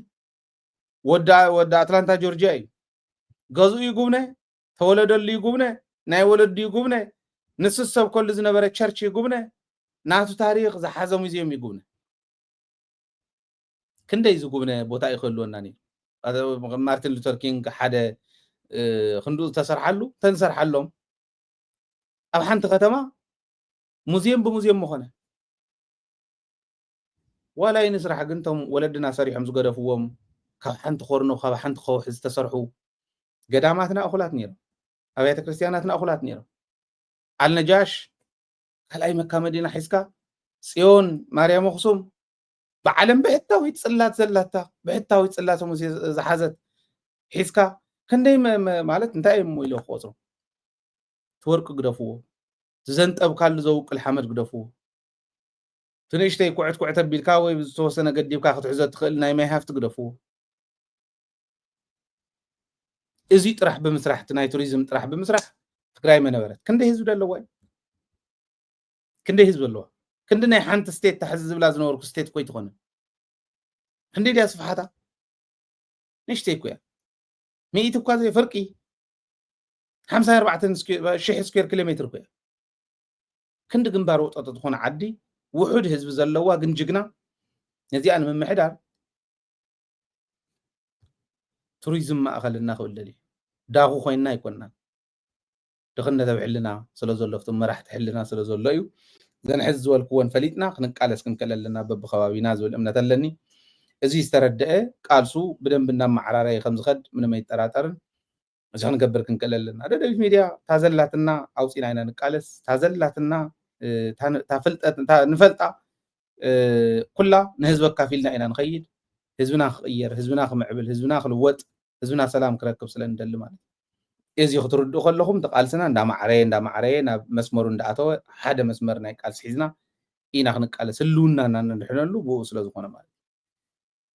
ወዲ ኣትላንታ ጆርጅያ እዩ ገዝኡ ይጉብነ ተወለደሉ ይጉብነ ናይ ወለዱ ይጉብነ ንሱ ሰብ ከሉ ዝነበረ ቸርች ይጉብነ ናቱ ታሪክ ዝሓዘ ሙዚየም ይጉብነ ክንደይ ዝጉብነ ቦታ ይኽህልወና ነይሩ ማርቲን ሉተር ኪንግ ሓደ ክንዱእ ተሰርሓሉ ተንሰርሓሎም ኣብ ሓንቲ ከተማ ሙዚየም ብሙዚየም መኾነ ዋላ ይንስራሕ ግን ቶም ወለድና ሰሪሖም ዝገደፍዎም ካብ ሓንቲ ኮርኖ ካብ ሓንቲ ከውሒ ዝተሰርሑ ገዳማትና እኹላት ነይሮም ኣብያተ ክርስቲያናትና እኹላት ነይሮም አልነጃሽ ካልኣይ መካ መዲና ሒዝካ ጽዮን ማርያም ኣኽሱም ብዓለም ብሕታዊት ጽላት ዘላታ ብሕታዊት ጽላት ሙሴ ዝሓዘት ሒዝካ ክንደይ ማለት እንታይ እሞ ኢሎ ክቆፅሩ ትወርቂ ግደፍዎ ትዘንጠብካሉ ዘውቅል ሓመድ ግደፍዎ ትንእሽተይ ኩዕት ኣቢልካ ወይ ዝተወሰነ ገዲብካ ክትሕዞ ትኽእል ናይ ማይ ሃፍቲ ግደፍዎ እዚ ጥራሕ ብምስራሕ ናይ ቱሪዝም ጥራሕ ብምስራሕ ትግራይ መነበረት ክንደይ ህዝቢ ኣለዋ ክንደይ ህዝቢ ኣለዋ ክንደይ ናይ ሓንቲ ስቴት ተሕዚ ዝብላ ዝነበርኩ ስቴት ኮይ ትኾነ ክንደይ ድያ ስፍሓታ ንእሽተይ እኮ እያ ሚኢት እኳ ዘይ ፍርቂ 54,000 ስኩዌር ኪሎ ሜትር እኮ እያ ክንዲ ግንባር ወጠጦ ዝኾነ ዓዲ ውሑድ ህዝቢ ዘለዋ ግን ጅግና ነዚኣ ንምምሕዳር ቱሪዝም ማእኸልና ክብል ደልዩ ዳኹ ኮይንና ኣይኮንናን ድኽነት ኣብ ሕልና ስለ ዘሎ ፍቶም መራሕቲ ሕልና ስለ ዘሎ እዩ ዘንሕዝ ዝበልክዎን ፈሊጥና ክንቃለስ ክንክእል ኣለና በብኸባቢና ዝብል እምነት ኣለኒ እዚ ዝተረድአ ቃልሱ ብደንብ እናማዕራረየ ከም ዝኸድ ምንም ኣይጠራጠርን እዚ ክንገብር ክንክእል ኣለና ደደቢት ሚድያ ታዘላትና ኣውፂና ኢና ንቃለስ ታዘላትና ንፈልጣ ኩላ ንህዝቢ ኣካፊልና ኢና ንኸይድ ህዝብና ክቕየር ህዝብና ክምዕብል ህዝብና ክልወጥ ህዝብና ሰላም ክረክብ ስለ ንደሊ ማለት እዚ ክትርድኡ ከለኹም ተቃልስና እንዳማዕረየ ናብ መስመሩ እንዳኣተወ ሓደ መስመር ናይ ቃልሲ ሒዝና ኢና ክንቃለስ ህልውናና ንድሕነሉ ብኡ ስለ ዝኾነ ማለት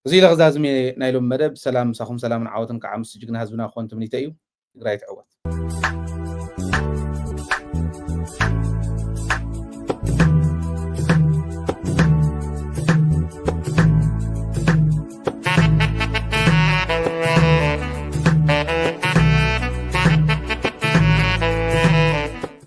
እዚ ለغዛዝሜ ናይ ሎም መደብ ሰላም ምሳኹም ሰላምን ዓወትን ከዓ ምስ ጅግና ህዝብና ክኾን ትምኒተ እዩ ትግራይ ትዕወት